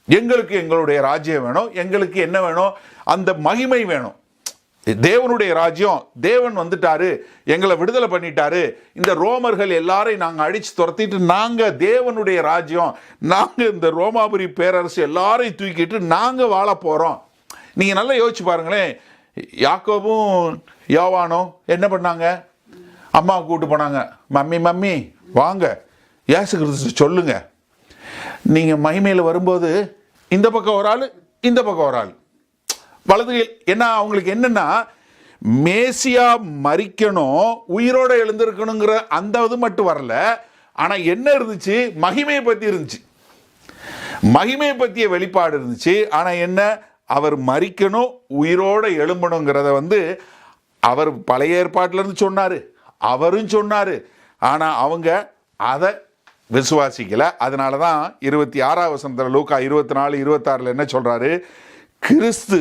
எங்களுக்கு எங்களுடைய ராஜ்யம் வேணும், எங்களுக்கு என்ன வேணும்? அந்த மகிமை வேணும். தேவனுடைய ராஜ்யம், தேவன் வந்துட்டாரு, எங்களை விடுதலை பண்ணிட்டாரு, இந்த ரோமர்கள் எல்லாரையும் நாங்கள் அடிச்சு துரத்திட்டு நாங்கள் தேவனுடைய ராஜ்யம், நாங்கள் இந்த ரோமாபுரி பேரரசு எல்லாரையும் தூக்கிட்டு நாங்கள் வாழ போகிறோம். நீங்கள் நல்லா யோசிச்சு பாருங்களேன். யாக்கோபும் யோவானும் என்ன பண்ணாங்க? அம்மாவை கூப்பிட்டு போனாங்க. மம்மி வாங்க, இயேசு கிறிஸ்து சொல்லுங்க, நீங்கள் மகிமையில் வரும்போது இந்த பக்கம் ஒரு ஆள், இந்த பக்கம் ஒரு ஆள், வலதுகையில். என்ன அவங்களுக்கு என்னன்னா, மேசியா மரிக்கணும், உயிரோட எழுந்திருக்கணுங்கிற அந்த இது மட்டும் வரல. ஆனால் என்ன இருந்துச்சு? மகிமையை பற்றி இருந்துச்சு, மகிமையை பற்றிய வெளிப்பாடு இருந்துச்சு. ஆனால் என்ன, அவர் மரிக்கணும், உயிரோட எழும்பணுங்கிறத அவர் பழைய ஏற்பாட்டிலேருந்து சொன்னார், அவரும் சொன்னார். ஆனால் அவங்க அதை விசுவாசிக்கல. அதனால தான் 26ஆம் வசனத்தில் லூக்கா 24:26 என்ன சொல்றாரு? கிறிஸ்து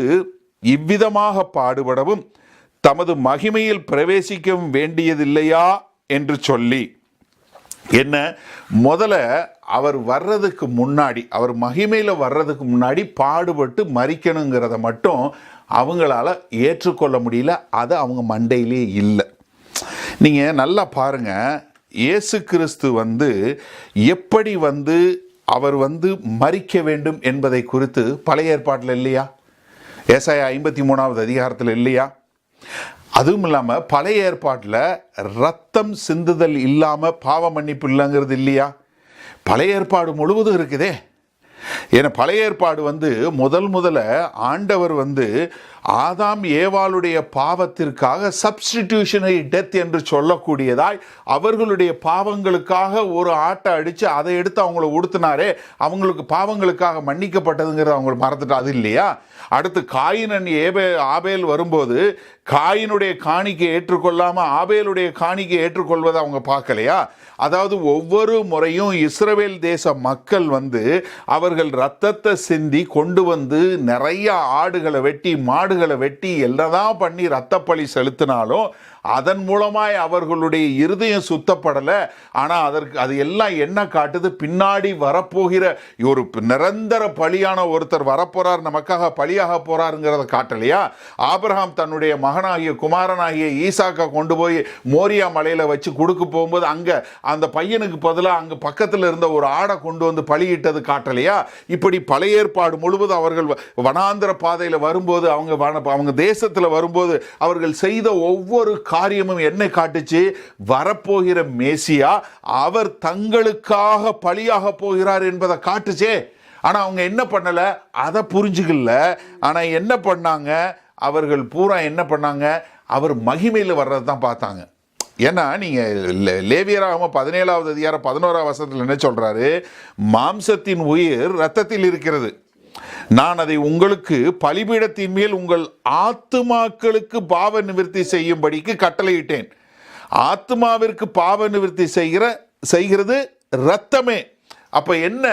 இவ்விதமாக பாடுபடவும் தமது மகிமையில் பிரவேசிக்க வேண்டியதில்லையா என்று சொல்லி, என்ன முதல்ல அவர் வர்றதுக்கு முன்னாடி, அவர் மகிமையில் வர்றதுக்கு முன்னாடி பாடுபட்டு மரிக்கணுங்கிறத மட்டும் அவங்களால ஏற்றுக்கொள்ள முடியல. அது அவங்க மண்டையிலே இல்லை. நீங்கள் நல்லா பாருங்கள், இயேசு கிறிஸ்து எப்படி அவர் மரிக்க வேண்டும் என்பதை குறித்து பழைய ஏற்பாட்டில் இல்லையா? ஏசாயா 53வது அதிகாரத்தில் இல்லையா? அதுவும் இல்லாமல் பழைய ஏற்பாட்டில் ரத்தம் சிந்துதல் இல்லாமல் பாவ மன்னிப்பு இல்லைங்கிறது இல்லையா? பழைய ஏற்பாடு முழுவதும் இருக்குதே. ஏன்னா பழைய ஏற்பாடு முதல்ல ஆண்டவர் ஆதாம் ஏவாளுடைய பாவத்திற்காக சப்ஸ்டிடியூஷனை டெத் என்று சொல்லக்கூடியதாய் அவர்களுடைய பாவங்களுக்காக ஒரு ஆட்டை அடித்து அதை எடுத்து அவங்கள உடுத்தினாரே, அவங்களுக்கு பாவங்களுக்காக மன்னிக்கப்பட்டதுங்கிறத அவங்க மறந்துட்டு அது இல்லையா? அடுத்து காயினன் ஆபேல் வரும்போது காயினுடைய காணிக்கை ஏற்றுக்கொள்ளாமல் ஆபேலுடைய காணிக்கை ஏற்றுக்கொள்வதை அவங்க பார்க்கலையா? அதாவது ஒவ்வொரு முறையும் இஸ்ரவேல் தேச மக்கள் அவர்கள் ரத்தத்தை சிந்தி கொண்டு நிறைய ஆடுகளை வெட்டி மாடுகளை வெட்டி எல்லாம் பண்ணி ரத்தப்பழி செலுத்தினாலும் அதன் மூலமாய் அவர்களுடைய இருதயம் சுத்தப்படலை. ஆனால் அது எல்லாம் என்ன காட்டுது? பின்னாடி வரப்போகிற ஒரு நிரந்தர பலியான ஒருத்தர் வரப்போறார், நமக்காக பலியாக போறாருங்கிறத காட்டலையா? ஆபிரகாம் தன்னுடைய மகனாகிய குமாரனாகிய ஈசாக்கை கொண்டு போய் மோரியா மலையில வச்சு கொடுக்க போகும்போது அங்க அந்த பையனுக்கு பதிலாக அங்க பக்கத்தில் இருந்த ஒரு ஆடை கொண்டு பலியிட்டது காட்டலையா? இப்படி பழைய ஏற்பாடு முழுவதும் அவர்கள் வனாந்திர பாதையில் வரும்போது, அவங்க தேசத்தில் வரும்போது அவர்கள் செய்த ஒவ்வொரு காரியமும் என்ன காட்டுச்சு? வரப்போகிற மேசியா அவர் தங்களுக்காக பலியாக போகிறார் என்பதை காட்டுச்சே. ஆனா அவங்க என்ன பண்ணல? அதை புரிஞ்சுக்கல. ஆனா என்ன பண்ணாங்க? அவர்கள் பூரா என்ன பண்ணாங்க? அவர் மகிமையில் வர்றது தான் பார்த்தாங்க. ஏன்னா நீங்க லேவியராகம 17வது அதிகாரம் 11வது வசனத்தில் என்ன சொல்றாரு? மாம்சத்தின் உயிர் இரத்தத்தில் இருக்கிறது, நான் அதை உங்களுக்கு பலிபீடத்தின் மேல் உங்கள் ஆத்துமாக்களுக்கு பாவ நிவர்த்தி செய்யும்படிக்கு கட்டளையிட்டேன். ஆத்துமாவிற்கு பாவ நிவர்த்தி செய்கிறது இரத்தமே. அப்ப என்ன?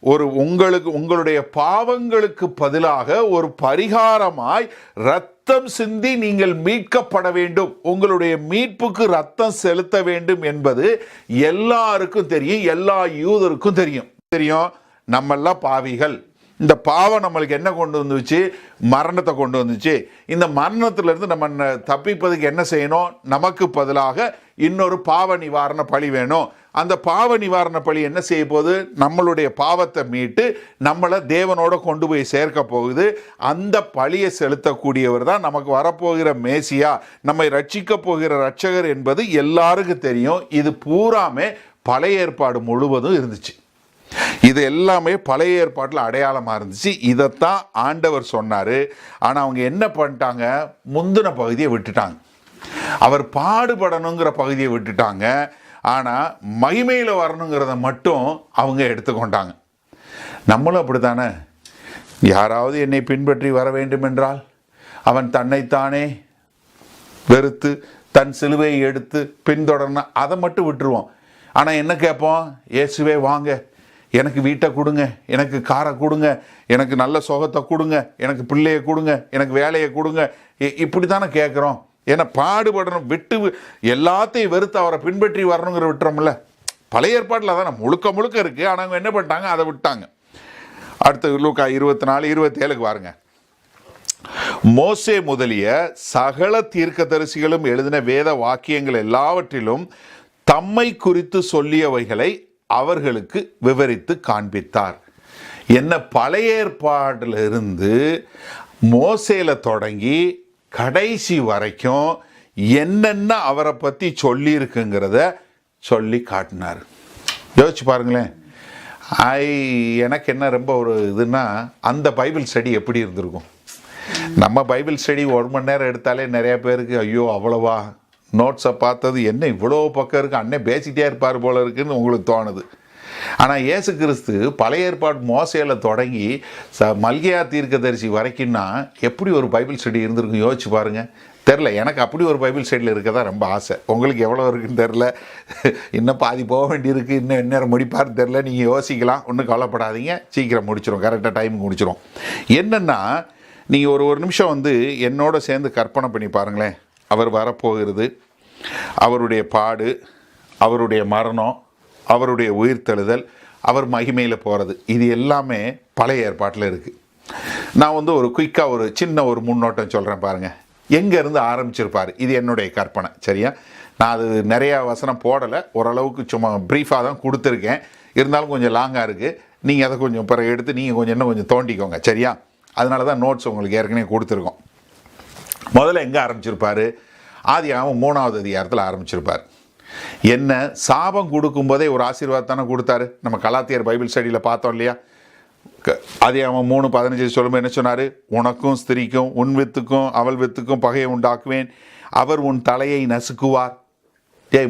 உங்களுடைய பாவங்களுக்கு பதிலாக ஒரு பரிகாரமாய் ரத்தம் சிந்தி நீங்கள் மீட்கப்பட வேண்டும், உங்களுடைய மீட்புக்கு ரத்தம் செலுத்த வேண்டும் என்பது எல்லாருக்கும் தெரியும், எல்லா யூதருக்கும் தெரியும். நம்மெல்லாம் பாவிகள். இந்த பாவம் நம்மளுக்கு என்ன கொண்டு வந்துச்சு? மரணத்தை கொண்டு வந்துச்சு. இந்த மரணத்திலிருந்து நம்ம தப்பிப்பதுக்கு என்ன செய்யணும்? நமக்கு பதிலாக இன்னொரு பாவ நிவாரண பலி வேணும். அந்த பாவ நிவாரண பலி என்ன செய்ய போகுது? நம்மளுடைய பாவத்தை மீட்டு நம்மளை தேவனோட கொண்டு போய் சேர்க்க போகுது. அந்த பலியை செலுத்தக்கூடியவர் தான் நமக்கு வரப்போகிற மேசியா, நம்மை ரட்சிக்க போகிற ரட்சகர் என்பது எல்லாருக்கும் தெரியும். இது பூராமே பழைய ஏற்பாடு முழுவதும் இருந்துச்சு. இது எல்லாமே பழைய ஏற்பாட்டில் அடையாளமாக இருந்துச்சு. இதைத்தான் ஆண்டவர் சொன்னார். ஆனால் அவங்க என்ன பண்ணிட்டாங்க? முந்தின பகுதியை விட்டுட்டாங்க. அவர் பாடுபடணுங்கிற பகுதியை விட்டுட்டாங்க. ஆனால் மகிமையில் வரணுங்கிறத மட்டும் அவங்க எடுத்துக்கொண்டாங்க. நம்மளும் அப்படித்தானே? யாராவது என்னை பின்பற்றி வர வேண்டும் என்றால் அவன் தன்னைத்தானே வெறுத்து தன் சிலுவையை எடுத்து பின்தொடர்னா அதை மட்டும் விட்டுருவோம். ஆனால் என்ன கேட்போம்? இயேசுவே வாங்க, எனக்கு வீட்டை கொடுங்க, எனக்கு காரை கொடுங்க, எனக்கு நல்ல சுகத்தை கொடுங்க, எனக்கு பிள்ளையை கொடுங்க, எனக்கு வேலையை கொடுங்க, இப்படி தானே கேட்குறோம். ஏன்னா பாடுபடணும், விட்டு எல்லாத்தையும் வெறுத்து அவரை பின்பற்றி வரணுங்கிற விட்டுறோம்ல. பழைய ஏற்பாட்டில் தானே முழுக்க இருக்குது. ஆனால் அவங்க என்ன பண்ணிட்டாங்க? அதை விட்டாங்க. அடுத்து லூக்கா 24:27 பாருங்க. மோசே முதலிய சகல தீர்க்கதரிசிகளும் எழுதின வேத வாக்கியங்கள் எல்லாவற்றிலும் தம்மை குறித்து சொல்லியவைகளை அவர்களுக்கு விவரித்து காண்பித்தார். என்ன? பழைய ஏற்பாட்டில் இருந்து மோசேல தொடங்கி கடைசி வரைக்கும் என்னென்ன அவரை பற்றி சொல்லியிருக்குங்கிறத சொல்லி காட்டினார். யோசிச்சு பாருங்களேன். எனக்கு என்ன ரொம்ப ஒரு இதுன்னா, அந்த பைபிள் ஸ்டடி எப்படி இருந்திருக்கும்? நம்ம பைபிள் ஸ்டடி 1 மணி நேரம் எடுத்தாலே நிறைய பேருக்கு ஐயோ அவ்வளவா நோட்ஸை பார்த்தது என்ன இவ்வளோ பக்கம் இருக்குது, அண்ணே பேசிக்கிட்டே இருப்பார் போல இருக்குன்னு உங்களுக்கு தோணுது. ஆனால் இயேசு கிறிஸ்து பழைய ஏற்பாடு மோசேல தொடங்கி மல்கியா தீர்க்கதரிசி வரைக்கும்னா எப்படி ஒரு பைபிள் ஸ்டடி இருந்திருக்கும் யோசிச்சு பாருங்கள். தெரில, எனக்கு அப்படி ஒரு பைபிள் ஸ்டடியில் இருக்க தான் ரொம்ப ஆசை. உங்களுக்கு எவ்வளோ இருக்குன்னு தெரில, இன்னும் பாதி போக வேண்டியிருக்கு, இன்னும் எந்நேரம் முடிப்பார்னு தெரில. நீங்கள் யோசிக்கலாம், ஒன்றும் கவலைப்படாதீங்க, சீக்கிரம் முடிச்சிடும், கரெக்டாக டைமுக்கு முடிச்சிடும். என்னென்னா நீங்கள் ஒரு நிமிஷம் வந்து என்னோட சேர்ந்து கற்பனை பண்ணி பாருங்களேன். அவர் வரப்போகிறது, அவருடைய பாடு, அவருடைய மரணம், அவருடைய உயிர்த்தெழுதல், அவர் மகிமையில் போகிறது, இது எல்லாமே பழைய ஏற்பாட்டில் இருக்குது. நான் வந்து ஒரு குயிக்காக ஒரு சின்ன ஒரு முன்னோட்டம் சொல்கிறேன் பாருங்கள். எங்கேருந்து ஆரம்பிச்சிருப்பார், இது என்னுடைய கற்பனை, சரியா? நான் அது நிறையா வசனம் போடலை, ஓரளவுக்கு சும்மா ப்ரீஃபாக தான் கொடுத்துருக்கேன். இருந்தாலும் கொஞ்சம் லாங்காக இருக்குது. நீங்கள் அதை கொஞ்சம் பிறகு எடுத்து நீங்கள் கொஞ்சம் இன்னும் கொஞ்சம் தோண்டிக்கோங்க, சரியா? அதனால தான் நோட்ஸ் உங்களுக்கு ஏற்கனவே கொடுத்துருக்கோம். முதல்ல எங்கே ஆரம்பிச்சிருப்பார்? ஆதியாகமம் 3வது அதிகாரத்தில் ஆரம்பிச்சிருப்பார். என்ன சாபம் கொடுக்கும்போதே ஒரு ஆசீர்வாதத்தானே கொடுத்தாரு. நம்ம கலாத்தியர் பைபிள் ஸ்டடியில் பார்த்தோம் இல்லையா? ஆதியாகமம் 3:15 சொல்லும்போது என்ன சொன்னார்? உனக்கும் ஸ்திரீக்கும் உன் வித்துக்கும் அவள் வித்துக்கும் பகையை உண்டாக்குவேன், அவர் உன் தலையை நசுக்குவார்.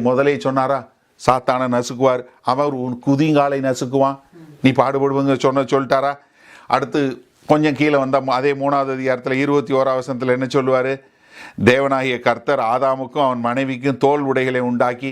முதலே சொன்னாரா? சாத்தானை நசுக்குவார், அவர் உன் குதிங்காலை நசுக்குவான், நீ பாடுபடுவங்க சொல்லிட்டாரா? அடுத்து கொஞ்சம் கீழே வந்தால் அதே 3வது அதிகாரத்தில் 21வது வசனத்தில் என்ன சொல்லுவார்? தேவனாகிய கர்த்தர் ஆதாமுக்கும் அவன் மனைவிக்கும் தோல் உடைகளை உண்டாக்கி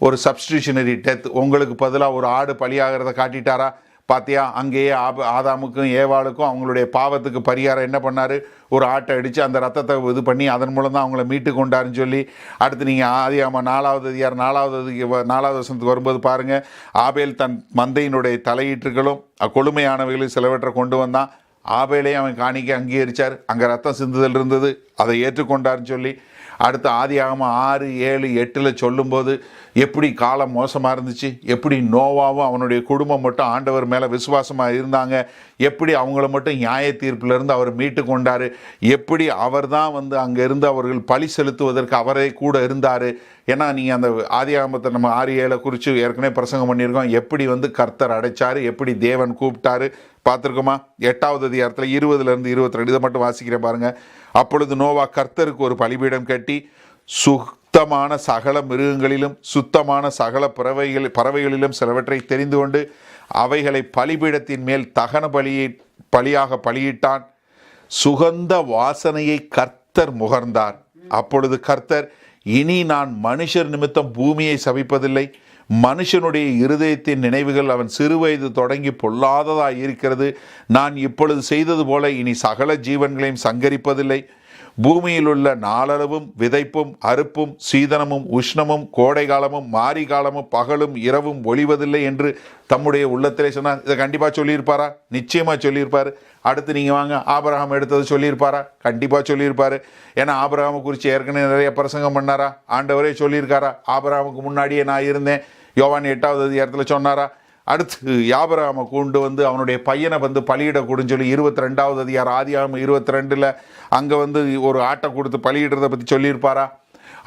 ஒரு சப்ஸ்டியூஷனரி டெத், உங்களுக்கு பதிலாக ஒரு ஆடு பலியாகிறத காட்டிட்டாரா? பார்த்தியா? அங்கேயே ஆதாமுக்கும் ஏவாளுக்கும் அவங்களுடைய பாவத்துக்கு பரிகாரம் என்ன பண்ணார்? ஒரு ஆட்டை அடித்து அந்த ரத்தத்தை இது பண்ணி அதன் மூலம் தான் அவங்கள மீட்டு கொண்டாருன்னு சொல்லி. அடுத்து நீங்கள் ஆதியாகமம் 4வது அதிகாரம் 4வது வசனத்துக்கு வரும்போது பாருங்கள், ஆபேல் தன் மந்தையினுடைய தலையீற்றுகளும் கொழுமையானவைகளும் சிலவற்றை கொண்டு வந்தான். ஆபேலே அவன் காணிக்க அங்கீகரித்தார், அங்கே ரத்தம் சிந்துதல் இருந்தது, அதை ஏற்றுக்கொண்டார்னு சொல்லி. அடுத்து ஆதியாகமம் 6, 7, 8 சொல்லும்போது எப்படி காலம் மோசமாக இருந்துச்சு, எப்படி நோவாவும் அவனுடைய குடும்பம் மட்டும் ஆண்டவர் மேலே விசுவாசமாக இருந்தாங்க, எப்படி அவங்கள மட்டும் நியாய தீர்ப்பிலிருந்து அவர் மீட்டு கொண்டார், எப்படி அவர் தான் வந்து அங்கே இருந்து அவர்கள் பழி செலுத்துவதற்கு அவரே கூட இருந்தார். ஏன்னா நீங்கள் அந்த ஆதியாகமத்தை நம்ம 6, 7 குறித்து ஏற்கனவே பிரசங்கம் பண்ணியிருக்கோம். எப்படி வந்து கர்த்தர் அடைச்சார், எப்படி தேவன் கூப்பிட்டாரு பார்த்துருக்கோமா? 8வது அதிகாரத்தில் 20லேருந்து 22 இதை மட்டும் வாசிக்கிறேன் பாருங்கள். அப்பொழுது நோவா கர்த்தருக்கு ஒரு பலிபீடம் கட்டி சுத்தமான சகல மிருகங்களிலும் சுத்தமான சகல பறவைகளிலும் சிலவற்றை தெரிந்து கொண்டு அவைகளை பலிபீடத்தின் மேல் தகன பலியாக பலியிட்டான். சுகந்த வாசனையை கர்த்தர் முகர்ந்தார். அப்பொழுது கர்த்தர், இனி நான் மனுஷர் நிமித்தம் பூமியை சபிப்பதில்லை, மனுஷனுடைய இருதயத்தின் நினைவுகள் அவன் சிறுவயது தொடங்கி பொல்லாததாக இருக்கிறது, நான் இப்பொழுது செய்தது போல இனி சகல ஜீவன்களையும் சங்கரிப்பதில்லை, பூமியில் உள்ள நாளளவும் விதைப்பும் அறுப்பும் சீதனமும் உஷ்ணமும் கோடை காலமும் மாரி காலமும் பகலும் இரவும் ஒளிவதில்லை என்று தம்முடைய உள்ளத்திலே சொன்னார். இதை கண்டிப்பாக சொல்லியிருப்பாரா? நிச்சயமாக சொல்லியிருப்பார். அடுத்து நீங்கள் வாங்க, ஆபிரகாம் எடுத்தது சொல்லியிருப்பாரா? கண்டிப்பாக சொல்லியிருப்பார். ஏன்னா ஆபிரகாமை குறித்து ஏற்கனவே நிறைய பிரசங்கம் பண்ணாரா? ஆண்டவரே சொல்லியிருக்காரா? ஆபிரகாமுக்கு முன்னாடியே நான் இருந்தேன், யோவான் 8வது அதிகாரத்தில் சொன்னாரா? அடுத்து ஆபிரகாமை கொண்டு வந்து அவனுடைய பையனை வந்து பலியிடக்கூடுன்னு சொல்லி 22வது அதிகாரம் ஆதியாகமம் 22 அங்கே வந்து ஒரு ஆட்டை கொடுத்து பலியிடுறதை பற்றி சொல்லியிருப்பாரா?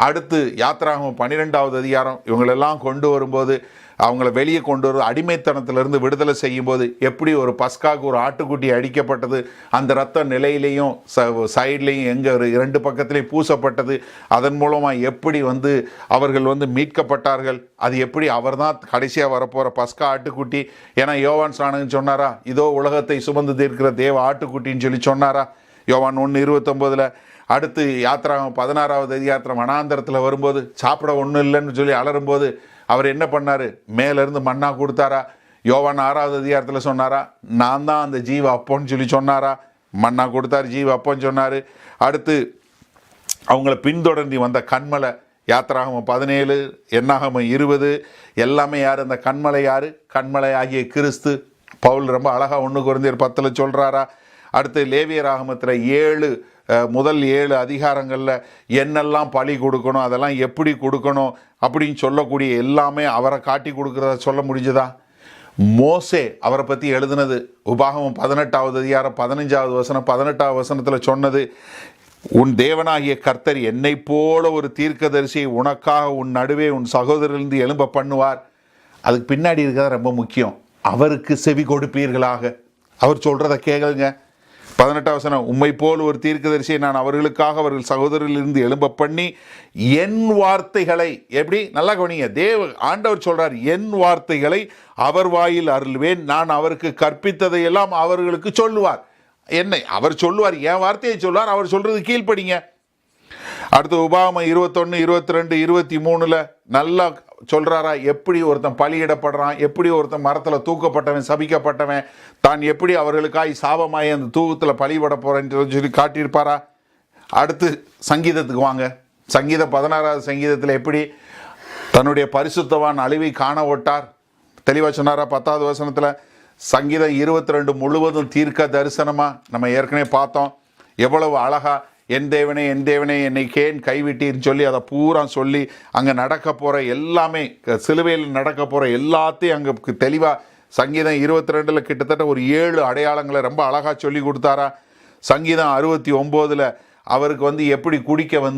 அடுத்து யாத்திராகமம் 12வது அதிகாரம் இவங்களெல்லாம் கொண்டு வரும்போது அவங்கள வெளியே கொண்டு வரும் அடிமைத்தனத்திலிருந்து விடுதலை செய்யும்போது எப்படி ஒரு பஸ்காவுக்கு ஒரு ஆட்டுக்குட்டி அடிக்கப்பட்டது, அந்த ரத்த நிலையிலையும் சைட்லேயும் எங்கே ஒரு 2 பக்கத்துலேயும் பூசப்பட்டது, அதன் மூலமாக எப்படி வந்து அவர்கள் வந்து மீட்கப்பட்டார்கள், அது எப்படி அவர் தான் கடைசியாக வரப்போகிற பஸ்கா ஆட்டுக்குட்டி. ஏன்னா யோவான் ஸ்நானகன் சொன்னாரா, இதோ உலகத்தை சுமந்து தீர்க்கிற தேவ ஆட்டுக்குட்டின்னு சொல்லி சொன்னாரா? யோவான் 1:29. அடுத்து யாத்திராகமம் 16வது அதிகாரத்தில் வனாந்தரத்தில் வரும்போது சாப்பிட ஒன்றும் இல்லைன்னு சொல்லி அலறும்போது அவர் என்ன பண்ணார்? மேலேருந்து மண்ணா கொடுத்தாரா? யோவான் 6வது அதிகாரத்தில் சொன்னாரா, நான் தான் அந்த ஜீவ அப்போன்னு சொல்லி சொன்னாரா? மண்ணா கொடுத்தார், ஜீவ அப்போன்னு சொன்னார். அடுத்து அவங்கள பின்தொடர்ந்து வந்த கண்மலை யாத்திராகமம் 17, என்னாகமம் 20 எல்லாமே யார்? அந்த கண்மலை யார்? கண்மலை ஆகிய கிறிஸ்து. பவுல் ரொம்ப அழகாக 1 கொரிந்தியர் 10 சொல்கிறாரா? அடுத்து லேவியராகமத்தில் முதல் 7 அதிகாரங்களில் என்னெல்லாம் பலி கொடுக்கணும், அதெல்லாம் எப்படி கொடுக்கணும் அப்படின்னு சொல்லக்கூடிய எல்லாமே அவரை காட்டி கொடுக்குறத சொல்ல முடிஞ்சதா? மோசே அவரை பற்றி எழுதுனது உபாகமம் 18வது அதிகாரம் 15வது வசனம் 18வது வசனத்தில் சொன்னது, உன் தேவனாகிய கர்த்தர் என்னை போல ஒரு தீர்க்கதரிசியை உனக்காக உன் நடுவே உன் சகோதரிலிருந்து எழும்ப பண்ணுவார். அதுக்கு பின்னாடி இருக்கிறது ரொம்ப முக்கியம். அவருக்கு செவி கொடுப்பீர்களாக. அவர் சொல்கிறத கேளுங்க. 18வது வசனம், உம்மை போல் ஒரு தீர்க்கதரிசியை நான் அவர்களுக்காக அவர்கள் சகோதரிலிருந்து எழும்ப பண்ணி என் வார்த்தைகளை, எப்படி நல்லா கவனிங்க, ஆண்டவர் சொல்றார், என் வார்த்தைகளை அவர் வாயில் அருள்வேன், நான் அவருக்கு கற்பித்ததை எல்லாம் அவர்களுக்கு சொல்லுவார். என்னை அவர் சொல்லுவார், என் வார்த்தையை சொல்லுவார், அவர் சொல்றது கீழ்ப்படிங்க. அடுத்து உபாகமம் 21, 22, 23 நல்லா சொல்கிறாரா? எப்படி ஒருத்தன் பலியிடப்படுறான், எப்படி ஒருத்தன் மரத்தில் தூக்கப்பட்டவன், சபிக்கப்பட்டவன், தான் எப்படி அவர்களுக்காய் சாபமாய் அந்த தூக்கத்தில் பலியிட போகிறேன்னு சொல்லி காட்டியிருப்பாரா? அடுத்து சங்கீதத்துக்கு வாங்க. சங்கீதம் 16வது சங்கீதத்தில் எப்படி தன்னுடைய பரிசுத்தவான் அழிவை காண ஓட்டார் தெளிவாக சொன்னாரா? 10வது வசனத்தில். சங்கீதம் 22 முழுவதும் தீர்க்க தரிசனமா நம்ம ஏற்கனவே பார்த்தோம். எவ்வளவு அழகா என் தேவனே என் தேவனே என்னை கேன் கைவிட்டீர்னு சொல்லி அதை பூரா சொல்லி அங்கே நடக்க போகிற எல்லாமே, சிலுவையில் நடக்க போகிற எல்லாத்தையும் அங்கே தெளிவாக சங்கீதம் 22 கிட்டத்தட்ட ஒரு 7 அடையாளங்களை ரொம்ப அழகாக சொல்லி கொடுத்தாரா? சங்கீதம் 69 அவருக்கு எப்படி குடிக்க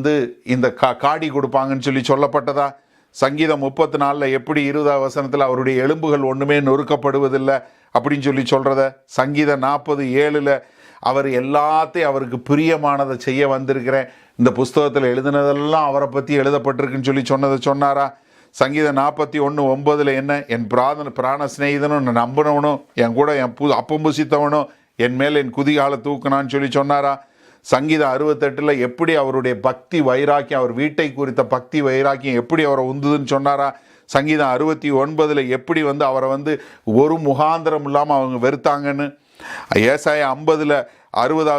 இந்த காடி கொடுப்பாங்கன்னு சொல்லி சொல்லப்பட்டதா? சங்கீதம் 34 எப்படி 20வது வசனத்தில் அவருடைய எலும்புகள் ஒன்றுமே நொறுக்கப்படுவதில்லை அப்படின்னு சொல்லி சொல்கிறத, சங்கீதம் 47 அவர் எல்லாத்தையும் அவருக்கு பிரியமானதை செய்ய வந்திருக்கிறேன், இந்த புஸ்தகத்தில் எழுதினதெல்லாம் அவரை பற்றி எழுதப்பட்டிருக்குன்னு சொல்லி சொன்னதை சொன்னாரா? சங்கீதம் 41:9 என்ன? என் பிராண சிநேகிதனும் நம்பினவனும் என் கூட என் அப்பம் புசித்தவனும் என் மேல் என் குதிகாலை தூக்கினான்னு சொல்லி சொன்னாரா? சங்கீதம் 68 எப்படி அவருடைய பக்தி வைராக்கியம், அவர் வீட்டை குறித்த பக்தி வைராக்கியம் எப்படி அவரை உந்துதுன்னு சொன்னாரா? சங்கீதம் 69 எப்படி அவரை ஒரு முகாந்திரம் இல்லாமல் அவங்க வெறுத்தாங்கன்னு. ஏசாயா 50 6வது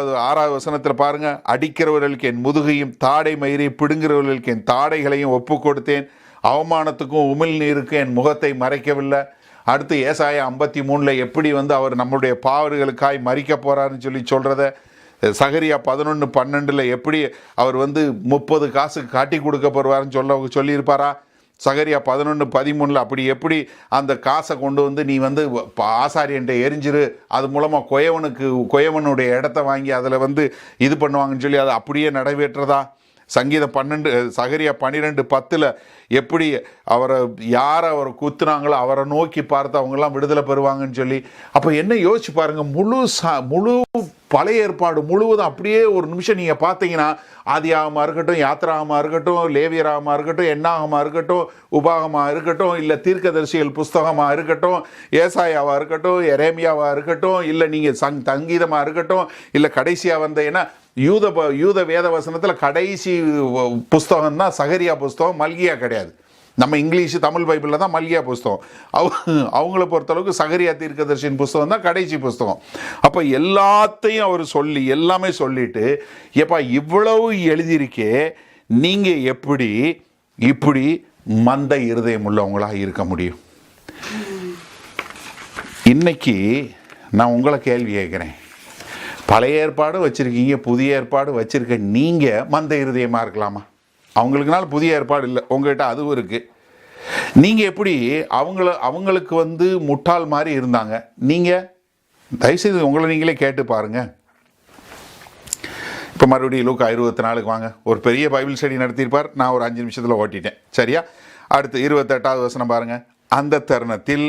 வசனத்தில் பாருங்க, அடிக்கிறவர்களுக்கு என் முதுகையும் தாடை மயிரை பிடுங்கிறவர்களுக்கு என் தாடைகளையும் ஒப்பு கொடுத்தேன், அவமானத்துக்கும் உமிழ் நீருக்கும் என் முகத்தை மறைக்கவில்லை. அடுத்து ஏசாயா 53 எப்படி அவர் நம்முடைய பாவர்களுக்காய் மறிக்க போறாருன்னு சொல்லி சொல்றத, சகரியா 11:12 எப்படி அவர் 30 காசுக்கு காட்டி கொடுக்க போறாருன்னு சொல்லியிருப்பாரா? சகரியா 11:13 அப்படி எப்படி அந்த காசை கொண்டு நீ ஆசாரியன்ட்ட எரிஞ்சிரு, அது மூலமாக குயவனுடைய இடத்த வாங்கி அதில் இது பண்ணுவாங்கன்னு சொல்லி அதை அப்படியே நிறைவேற்றதா? சங்கீதம் சகரியா 12:10 எப்படி யாரை அவரை குத்துனாங்களோ அவரை நோக்கி பார்த்து அவங்கெல்லாம் விடுதலை பெறுவாங்கன்னு சொல்லி. அப்போ என்ன யோசிச்சு பாருங்க, முழு பழைய ஏற்பாடு முழுவதும் அப்படியே ஒரு நிமிஷம் நீங்கள் பார்த்தீங்கன்னா, ஆதியாகமாக இருக்கட்டும், யாத்திராகமாக இருக்கட்டும், லேவியராகமாக இருக்கட்டும், எண்ணாகமாக இருக்கட்டும், உபாகமாக இருக்கட்டும், இல்லை தீர்க்கதரிசிகள் புஸ்தகமாக இருக்கட்டும், ஏசாயாவாக இருக்கட்டும், எரேமியாவாக இருக்கட்டும், இல்லை நீங்கள் சங்கீதமாக இருக்கட்டும், இல்லை கடைசியாக ஏன்னா யூத வேத வசனத்தில் கடைசி புஸ்தகம் தான் சகரியா புஸ்தகம், மல்கியா கிடையாது. நம்ம இங்கிலீஷ் தமிழ் பைபிளில் தான் மல்கியா புஸ்தகம். அவங்கள பொறுத்தளவுக்கு சகரியா தீர்க்கதரிசியின் புஸ்தகம் தான் கடைசி புஸ்தகம். அப்போ எல்லாத்தையும் அவர் எல்லாமே சொல்லிட்டு, எப்பா இவ்வளவு எழுதியிருக்கே, நீங்கள் இப்படி மந்த இருதயம் உள்ளவங்களாக இருக்க முடியும்? இன்னைக்கு நான் உங்களை கேள்வி கேட்குறேன், பழைய ஏற்பாடு வச்சுருக்கீங்க, புதிய ஏற்பாடு வச்சுருக்க நீங்கள் மந்த இருதயமாக இருக்கலாமா? அவங்களுக்குனால புதிய ஏற்பாடு இல்லை, உங்கள்கிட்ட அதுவும் இருக்குது. நீங்கள் எப்படி அவங்களுக்கு முட்டாள் மாதிரி இருந்தாங்க, நீங்கள் தயவுசெய்து உங்களை நீங்களே கேட்டு பாருங்கள். இப்போ மறுபடியும் லூக்கா 24 வாங்க. ஒரு பெரிய பைபிள் ஸ்டடி நடத்தியிருப்பார், நான் ஒரு 5 நிமிஷத்தில் ஓட்டிட்டேன், சரியா? அடுத்து 28வது வசனம் பாருங்கள். அந்த தருணத்தில்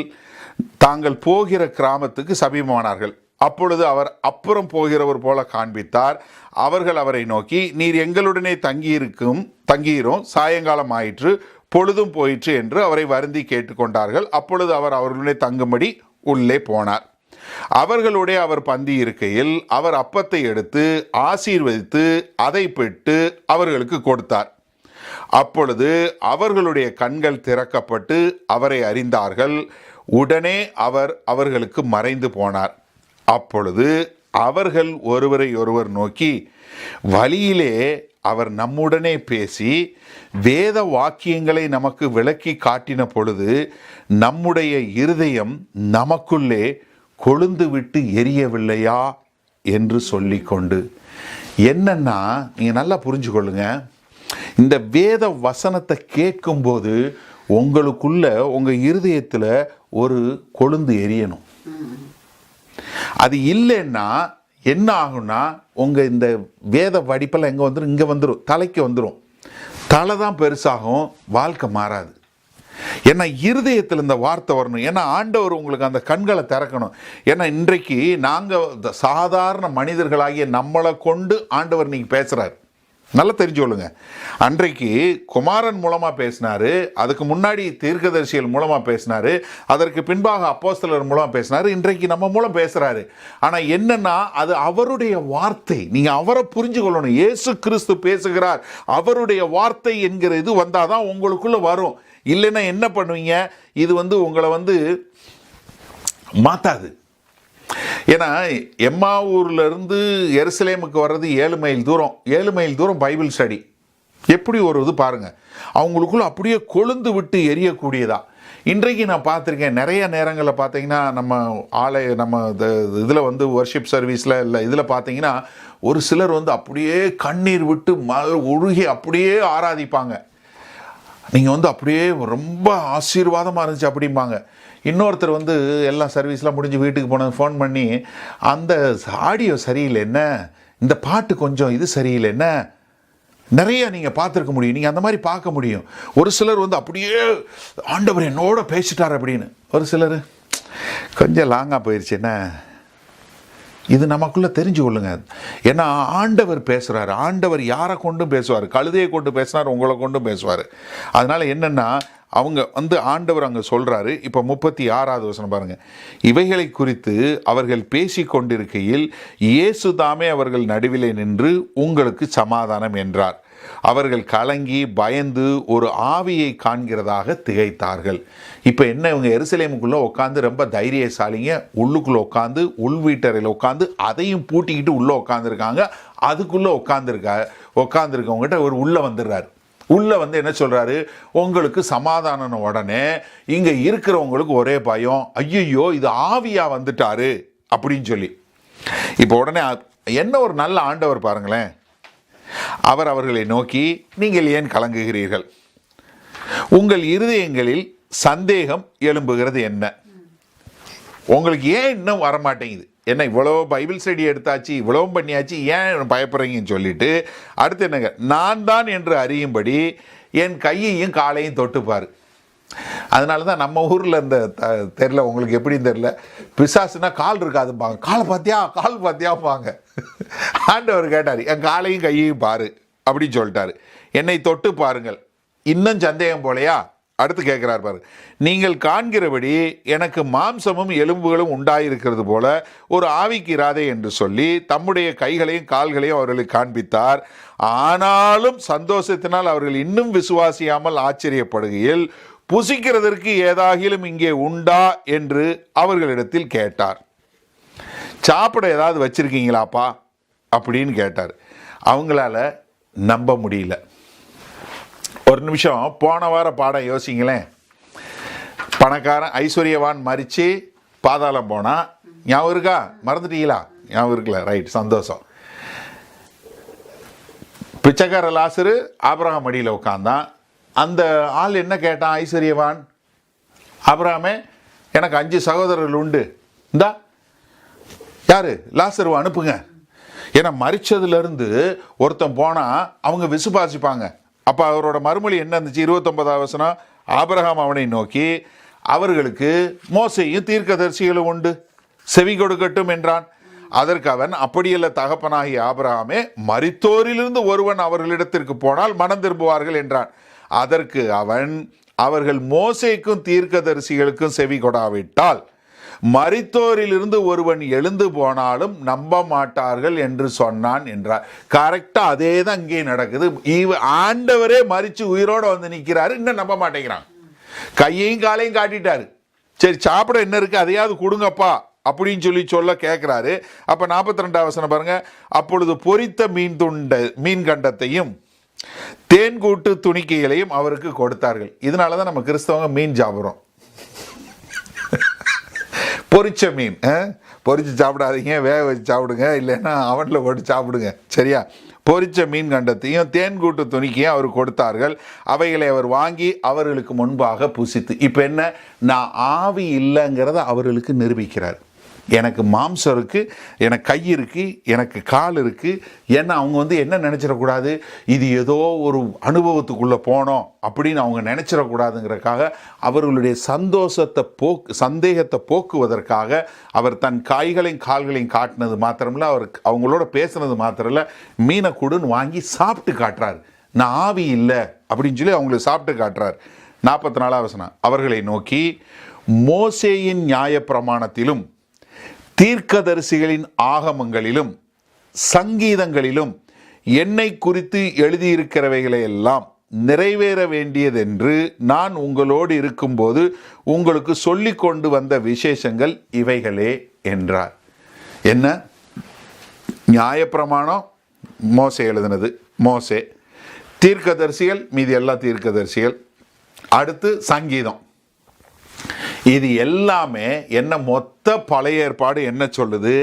தாங்கள் போகிற கிராமத்துக்கு சமீபமானார்கள். அப்பொழுது அவர் அப்புறம் போகிறவர் போல காண்பித்தார். அவர்கள் அவரை நோக்கி, நீர் எங்களுடனே தங்கியிரும், சாயங்காலம் ஆயிற்று, பொழுதும் போயிற்று என்று அவரை வருந்தி கேட்டுக்கொண்டார்கள். அப்பொழுது அவர் அவர்களுடைய தங்கும்படி உள்ளே போனார். அவர்களுடைய அவர் பந்தி இருக்கையில் அவர் அப்பத்தை எடுத்து ஆசீர்வதித்து அதை பெற்று அவர்களுக்கு கொடுத்தார். அப்பொழுது அவர்களுடைய கண்கள் திறக்கப்பட்டு அவரை அறிந்தார்கள். உடனே அவர் அவர்களுக்கு மறைந்து போனார். அப்பொழுது அவர்கள் ஒருவரை ஒருவர் நோக்கி, வழியிலே அவர் நம்முடனே பேசி வேத வாக்கியங்களை நமக்கு விளக்கி காட்டின பொழுது நம்முடைய இருதயம் நமக்குள்ளே கொழுந்து விட்டு எரியவில்லையா என்று சொல்லிக்கொண்டு. என்னன்னா, நீங்கள் நல்லா புரிஞ்சுக்கொள்ளுங்க, இந்த வேத வசனத்தை கேட்கும்போது உங்களுக்குள்ள உங்கள் இருதயத்தில் ஒரு கொழுந்து எரியணும். அது இல்லைன்னா என்ன ஆகும்னா, உங்கள் இந்த வேத வடிப்பெல்லாம் எங்கே வந்துடும், இங்கே வந்துடும், தலைக்கு வந்துடும். தலை தான் பெருசாகும், வாழ்க்கை மாறாது. ஏன்னா இருதயத்தில் இந்த வார்த்தை வரணும். ஏன்னா ஆண்டவர் உங்களுக்கு அந்த கண்களை திறக்கணும். ஏன்னா இன்றைக்கு நாங்கள் சாதாரண மனிதர்களாகிய நம்மளை கொண்டு ஆண்டவர் நீங்கள் பேசுகிறார். நல்லா தெரிஞ்சுக்கொள்ளுங்க. அன்றைக்கு குமாரன் மூலமாக பேசினார், அதுக்கு முன்னாடி தீர்க்கதரிசிகள் மூலமாக பேசினார், அதற்கு பின்பாக அப்போஸ்தலர் மூலமாக பேசினார், இன்றைக்கு நம்ம மூலம் பேசுகிறாரு. ஆனால் என்னன்னா, அது அவருடைய வார்த்தை. நீங்கள் அவரை புரிஞ்சு கொள்ளணும். இயேசு கிறிஸ்து பேசுகிறார், அவருடைய வார்த்தை என்கிற இது வந்தால் தான் உங்களுக்குள்ளே வரும். இல்லைன்னா என்ன பண்ணுவீங்க? இது உங்களை மாத்தாது. ஏன்னா எம்மாவூர்ல இருந்து எருசலேமுக்கு வர்றது 7 மைல் தூரம். 7 மைல் தூரம் பைபிள் ஸ்டடி எப்படி ஒரு இது பாருங்க. அவங்களுக்குள்ள அப்படியே கொழுந்து விட்டு எரியக்கூடியதா. இன்றைக்கு நான் பார்த்துருக்கேன், நிறைய நேரங்களில் பார்த்தீங்கன்னா நம்ம இதில் வர்ஷிப் சர்வீஸில் இல்லை இதில் பார்த்தீங்கன்னா ஒரு சிலர் அப்படியே கண்ணீர் விட்டு ஒழுகி அப்படியே ஆராதிப்பாங்க. நீங்கள் அப்படியே ரொம்ப ஆசீர்வாதமாக இருந்துச்சு அப்படிம்பாங்க. இன்னொருத்தர் எல்லா சர்வீஸ்லாம் முடிஞ்சு வீட்டுக்கு போனது ஃபோன் பண்ணி, அந்த ஆடியோ சரியில்லை என்ன, இந்த பாட்டு கொஞ்சம் இது சரியில்லை என்ன, நிறைய நீங்கள் பார்த்துருக்க முடியும். நீங்கள் அந்த மாதிரி பார்க்க முடியும். ஒரு சிலர் அப்படியே ஆண்டவர் என்னோட பேசிட்டார் அப்படின்னு, ஒரு சிலர் கொஞ்சம் லாங்காக போயிடுச்சு என்ன. இது நமக்குள்ளே தெரிஞ்சு கொள்ளுங்க. ஏன்னா ஆண்டவர் பேசுகிறார். ஆண்டவர் யாரை கொண்டும் பேசுவார். கழுதையை கொண்டு பேசினார், உங்களை கொண்டும் பேசுவார். அதனால் என்னென்னா அவங்க ஆண்டவர் அங்கே சொல்கிறாரு. இப்போ 36வது வசனம் பாருங்கள். இவைகளை குறித்து அவர்கள் பேசி கொண்டிருக்கையில் இயேசு தாமே அவர்கள் நடுவிலே நின்று உங்களுக்கு சமாதானம் என்றார். அவர்கள் கலங்கி பயந்து ஒரு ஆவியை காண்கிறதாக திகைத்தார்கள். இப்போ என்ன, இவங்க எருசலேமுக்குள்ளே உட்காந்து ரொம்ப தைரியசாலிங்க. உள்ளுக்குள்ளே உட்காந்து உள் வீட்டறையில் உட்காந்து அதையும் பூட்டிக்கிட்டு உள்ளே உட்காந்துருக்காங்க. அதுக்குள்ளே உட்காந்துருக்கவங்ககிட்ட ஒரு உள்ளே வந்துடுறாரு. உள்ள என்ன சொல்றாரு, உங்களுக்கு சமாதானம். உடனே இங்க இருக்கிறவங்களுக்கு ஒரே பயம், ஐயோ இது ஆவியா வந்துட்டாரு அப்படின்னு சொல்லி. இப்போ உடனே என்ன ஒரு நல்ல ஆண்டவர் பாருங்களேன். அவர் அவர்களை நோக்கி, நீங்கள் ஏன் கலங்குகிறீர்கள்? உங்கள் இருதயங்களில் சந்தேகம் எழும்புகிறது என்ன? உங்களுக்கு ஏன் இன்னும் வரமாட்டேங்குது? என்ன இவ்வளோ பைபிள் ஸ்டடி எடுத்தாச்சு, இவ்வளவும் பண்ணியாச்சு, ஏன் பயப்படுறீங்கன்னு சொல்லிட்டு அடுத்து என்னங்க, நான் தான் என்று அறியும்படி என் கையையும் காலையும் தொட்டுப்பார். அதனால தான் நம்ம ஊரில் இந்த தெரில, உங்களுக்கு எப்படின்னு தெரில, பிசாசுனா கால் இருக்காதுப்பாங்க, கால் பார்த்தியாப்பாங்க. ஆண்டவர் கேட்டார், என் காலையும் கையையும் பாரு அப்படின்னு சொல்லிட்டாரு. என்னை தொட்டு பாருங்கள். இன்னும் சந்தேகம் போலையா? அடுத்து கேட்கிறார் பாரு, நீங்கள் காண்கிறபடி எனக்கு மாம்சமும் எலும்புகளும் உண்டாயிருக்கிறது போல ஒரு ஆவிக்கு இராதே என்று சொல்லி தம்முடைய கைகளையும் கால்களையும் அவர்களுக்கு காண்பித்தார். ஆனாலும் சந்தோஷத்தினால் அவர்கள் இன்னும் விசுவாசியாமல் ஆச்சரியப்படுகையில் புசிக்கிறதற்கு ஏதாகிலும் இங்கே உண்டா என்று அவர்களிடத்தில் கேட்டார். சாப்பிட ஏதாவது வச்சிருக்கீங்களாப்பா அப்படின்னு கேட்டார். அவங்களால நம்ப முடியல. ஒரு நிமிஷம் போன வார பாடம் யோசிங்களேன். பணக்காரன் ஐஸ்வர்யவான் மரிச்சு பாதாளம் போனா, ஞாபகம் இருக்கா? மறந்துட்டீங்களா? ஞாபகம் இருக்குல்ல? ரைட், சந்தோஷம். பிச்சைக்கார லாசரு ஆபிரகாம் அடியில் உட்காந்தான். அந்த ஆள் என்ன கேட்டான்? ஐஸ்வர்யவான், ஆபிரகாமே எனக்கு 5 சகோதரர்கள் உண்டு, இந்தா யாரு லாசருவை அனுப்புங்க. ஏன்னா மரிச்சதுலேருந்து ஒருத்தன் போனால் அவங்க விசுவாசிப்பாங்க. அப்போ அவரோட மறுமொழி என்ன இருந்துச்சு? 29வது வசனம், ஆபிரகாம் அவனை நோக்கி அவர்களுக்கு மோசேயும் தீர்க்கதரிசிகளும் உண்டு, செவி கொடுக்கட்டும் என்றான். அதற்கு அவன், அப்படியல்ல தகப்பனாகிய ஆபிரகாமே, மரித்தோரிலிருந்து ஒருவன் அவர்களிடத்திற்கு போனால் மனம் திரும்புவார்கள் என்றான். அதற்கு அவன், அவர்கள் மோசேக்கும் தீர்க்கதரிசிகளுக்கும் செவி கொடாவிட்டால் மரித்தோரிலிருந்து ஒருவன் எழுந்து போனாலும் நம்ப மாட்டார்கள் என்று சொன்னான் என்றார். கரெக்டா அதே தான் இங்கே நடக்குது. ஆண்டவரே மரிச்சு உயிரோட நிற்கிறாரு, இன்னும் நம்ப மாட்டேங்கிறான். கையையும் காலையும் காட்டிட்டாரு. சரி சாப்பிட என்ன இருக்கு, அதையாவது கொடுங்கப்பா அப்படின்னு சொல்ல கேட்கிறாரு. அப்ப 42வது வசனம் பாருங்க. அப்பொழுது பொரித்த மீன் கண்டத்தையும் தேன்கூட்டு துணிக்கைகளையும் அவருக்கு கொடுத்தார்கள். இதனாலதான் நம்ம கிறிஸ்தவங்க மீன் சாப்பிட்றோம். பொரிச்ச மீன் பொரிச்சு சாப்பிடாதீங்க, வேக வச்சு சாப்பிடுங்க, இல்லைன்னா அவனில் போட்டு சாப்பிடுங்க, சரியா? பொரிச்ச மீன் கண்டத்தையும் தேன்கூட்டு துணிக்கையும் அவர் கொடுத்தார்கள். அவைகளை அவர் வாங்கி அவர்களுக்கு முன்பாக புசித்து, இப்போ என்ன, நான் ஆவி இல்லைங்கிறத அவர்களுக்கு நிரூபிக்கிறார். எனக்கு மாம்சம் இருக்குது, எனக்கு கை இருக்குது, எனக்கு கால் இருக்குது. ஏன்னா அவங்க என்ன நினச்சிடக்கூடாது, இது ஏதோ ஒரு அனுபவத்துக்குள்ளே போனோம் அப்படின்னு அவங்க நினச்சிடக்கூடாதுங்கிறதுக்காக அவர்களுடைய சந்தேகத்தை போக்குவதற்காக அவர் தன் கைகளையும் கால்களையும் காட்டினது மாத்திரமில்ல, அவர் அவங்களோட பேசுனது மாத்திரம் இல்லை, மீனை கொடுன்னு வாங்கி சாப்பிட்டு காட்டுறார். நான் ஆவி இல்லை அப்படின்னு சொல்லி அவங்களுக்கு சாப்பிட்டு காட்டுறார். 44வது வசனம், அவர்களை நோக்கி மோசேயின் நியாயப்பிரமாணத்திலும் தீர்க்கதரிசிகளின் ஆகமங்களிலும் சங்கீதங்களிலும் என்னை குறித்து எழுதியிருக்கிறவைகளை எல்லாம் நிறைவேற வேண்டியதென்று நான் உங்களோடு இருக்கும்போது உங்களுக்கு சொல்லி கொண்டு வந்த விசேஷங்கள் இவைகளே என்றார். என்ன? நியாயப்பிரமாணம் மோசே எழுதினது, மோசே. தீர்க்கதரிசிகள், மீதி எல்லா தீர்க்கதரிசிகள். அடுத்து சங்கீதம். இது எல்லாமே என்ன, மொத்த பழைய ஏற்பாடு என்ன சொல்லுது?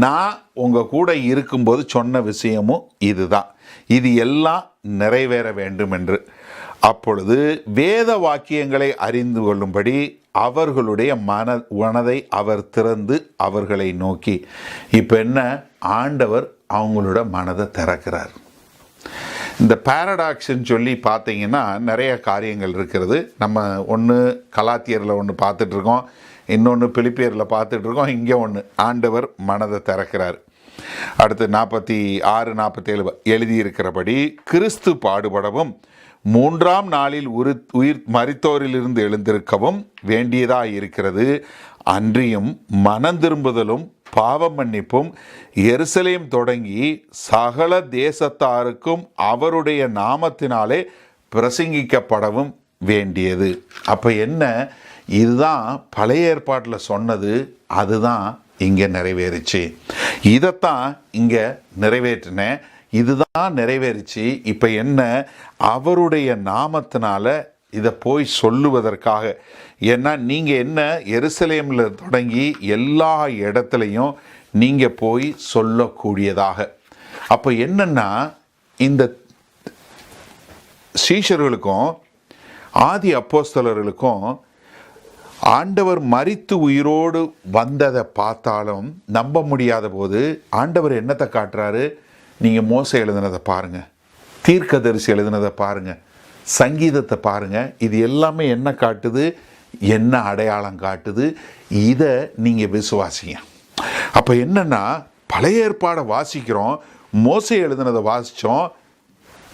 நான் உங்கள் கூட இருக்கும்போது சொன்ன விஷயமும் இதுதான். இது எல்லாம் நிறைவேற வேண்டும் என்று. அப்பொழுது வேத வாக்கியங்களை அறிந்து கொள்ளும்படி அவர்களுடைய மனதை அவர் திறந்து அவர்களை நோக்கி. இப்போ என்ன, ஆண்டவர் அவங்களோட மனதை திறக்கிறார். இந்த பாரடாக்ஸ்ன்னு சொல்லி பார்த்தீங்கன்னா நிறைய காரியங்கள் இருக்கிறது. நம்ம ஒன்று கலாத்தியரில் ஒன்று பார்த்துட்ருக்கோம், இன்னொன்று பிலிப்பியரில் பார்த்துட்ருக்கோம், இங்கே ஒன்று ஆண்டவர் மனதை திறக்கிறார். அடுத்து 46, 47 எழுதியிருக்கிறபடி கிறிஸ்து பாடுபடவும் 3ஆம் நாளில் உயிர் மரித்தோரிலிருந்து எழுந்திருக்கவும் வேண்டியதாக இருக்கிறது. அன்றியும் மனம் திரும்புதலும் பாவ மன்னிப்பும் எருசலேம் தொடங்கி சகல தேசத்தாருக்கும் அவருடைய நாமத்தினாலே பிரசங்கிக்கப்படவும் வேண்டியது. அப்போ என்ன, இதுதான் பழைய ஏற்பாட்டில் சொன்னது, அதுதான் இங்கே நிறைவேறிச்சு. இதைத்தான் இங்கே நிறைவேற்றினேன், இதுதான் நிறைவேறிச்சு. இப்போ என்ன, அவருடைய நாமத்தினால இதை போய் சொல்லுவதற்காக. ஏன்னா நீங்கள் என்ன, எருசலேமில் தொடங்கி எல்லா இடத்துலையும் நீங்கள் போய் சொல்லக்கூடியதாக. அப்போ என்னன்னா, இந்த சீஷர்களுக்கும் ஆதி அப்போஸ்தலர்களுக்கும் ஆண்டவர் மரித்து உயிரோடு வந்ததை பார்த்தாலும் நம்ப முடியாத போது ஆண்டவர் என்னத்தை காட்டுறாரு? நீங்கள் மோசே எழுதினதை பாருங்கள், தீர்க்கதரிசி எழுதினதை பாருங்கள், சங்கீதத்தை பாருங்கள். இது எல்லாமே என்ன காட்டுது? என்ன அடையாளம் காட்டுது? இதை நீங்கள் விசுவாசிங்க. அப்போ என்னன்னா, பழைய ஏற்பாடை வாசிக்கிறோம், மோசே எழுதினதை வாசித்தோம்,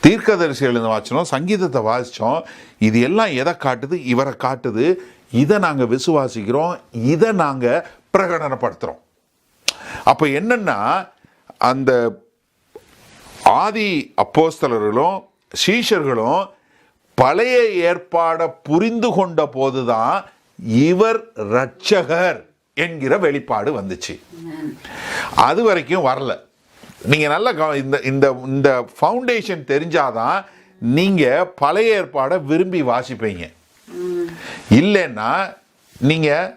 தீர்க்கதரிசி எழுதின வாசித்தோம், சங்கீதத்தை வாசித்தோம். இது எல்லாம் எதை காட்டுது? இவரை காட்டுது. இதை நாங்கள் விசுவாசிக்கிறோம், இதை நாங்கள் பிரகடனப்படுத்துகிறோம். அப்போ என்னன்னா, அந்த ஆதி அப்போஸ்தலர்களும் சீஷர்களும் பழைய ஏற்பாடை புரிந்து கொண்ட போதுதான் இவர் இரட்சகர் என்கிற வெளிப்பாடு வந்துச்சு. அது வரைக்கும் வரல. நீங்கள் நல்ல இந்த ஃபவுண்டேஷன் தெரிஞ்சாதான் நீங்கள் பழைய ஏற்பாடை விரும்பி வாசிப்பீங்க. இல்லைன்னா நீங்கள்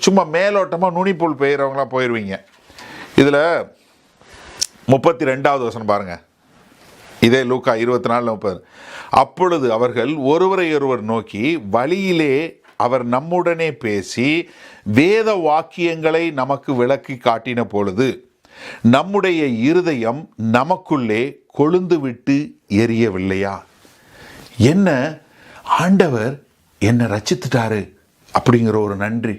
சும்மா மேலோட்டமாக நுனிப்புல் பெய்கிறவங்களா போயிடுவீங்க. இதில் 32வது வசனம் பாருங்கள், இதே லூக்கா 24:30. அப்பொழுது அவர்கள் ஒருவரை ஒருவர் நோக்கி, வழியிலே அவர் நம்முடனே பேசி வேத வாக்கியங்களை நமக்கு விளக்கி காட்டின பொழுது நம்முடைய இருதயம் நமக்குள்ளே கொழுந்து விட்டு எரியவில்லையா? என்ன, ஆண்டவர் என்னை ரட்சித்துட்டாரு அப்படிங்கிற ஒரு நன்றி,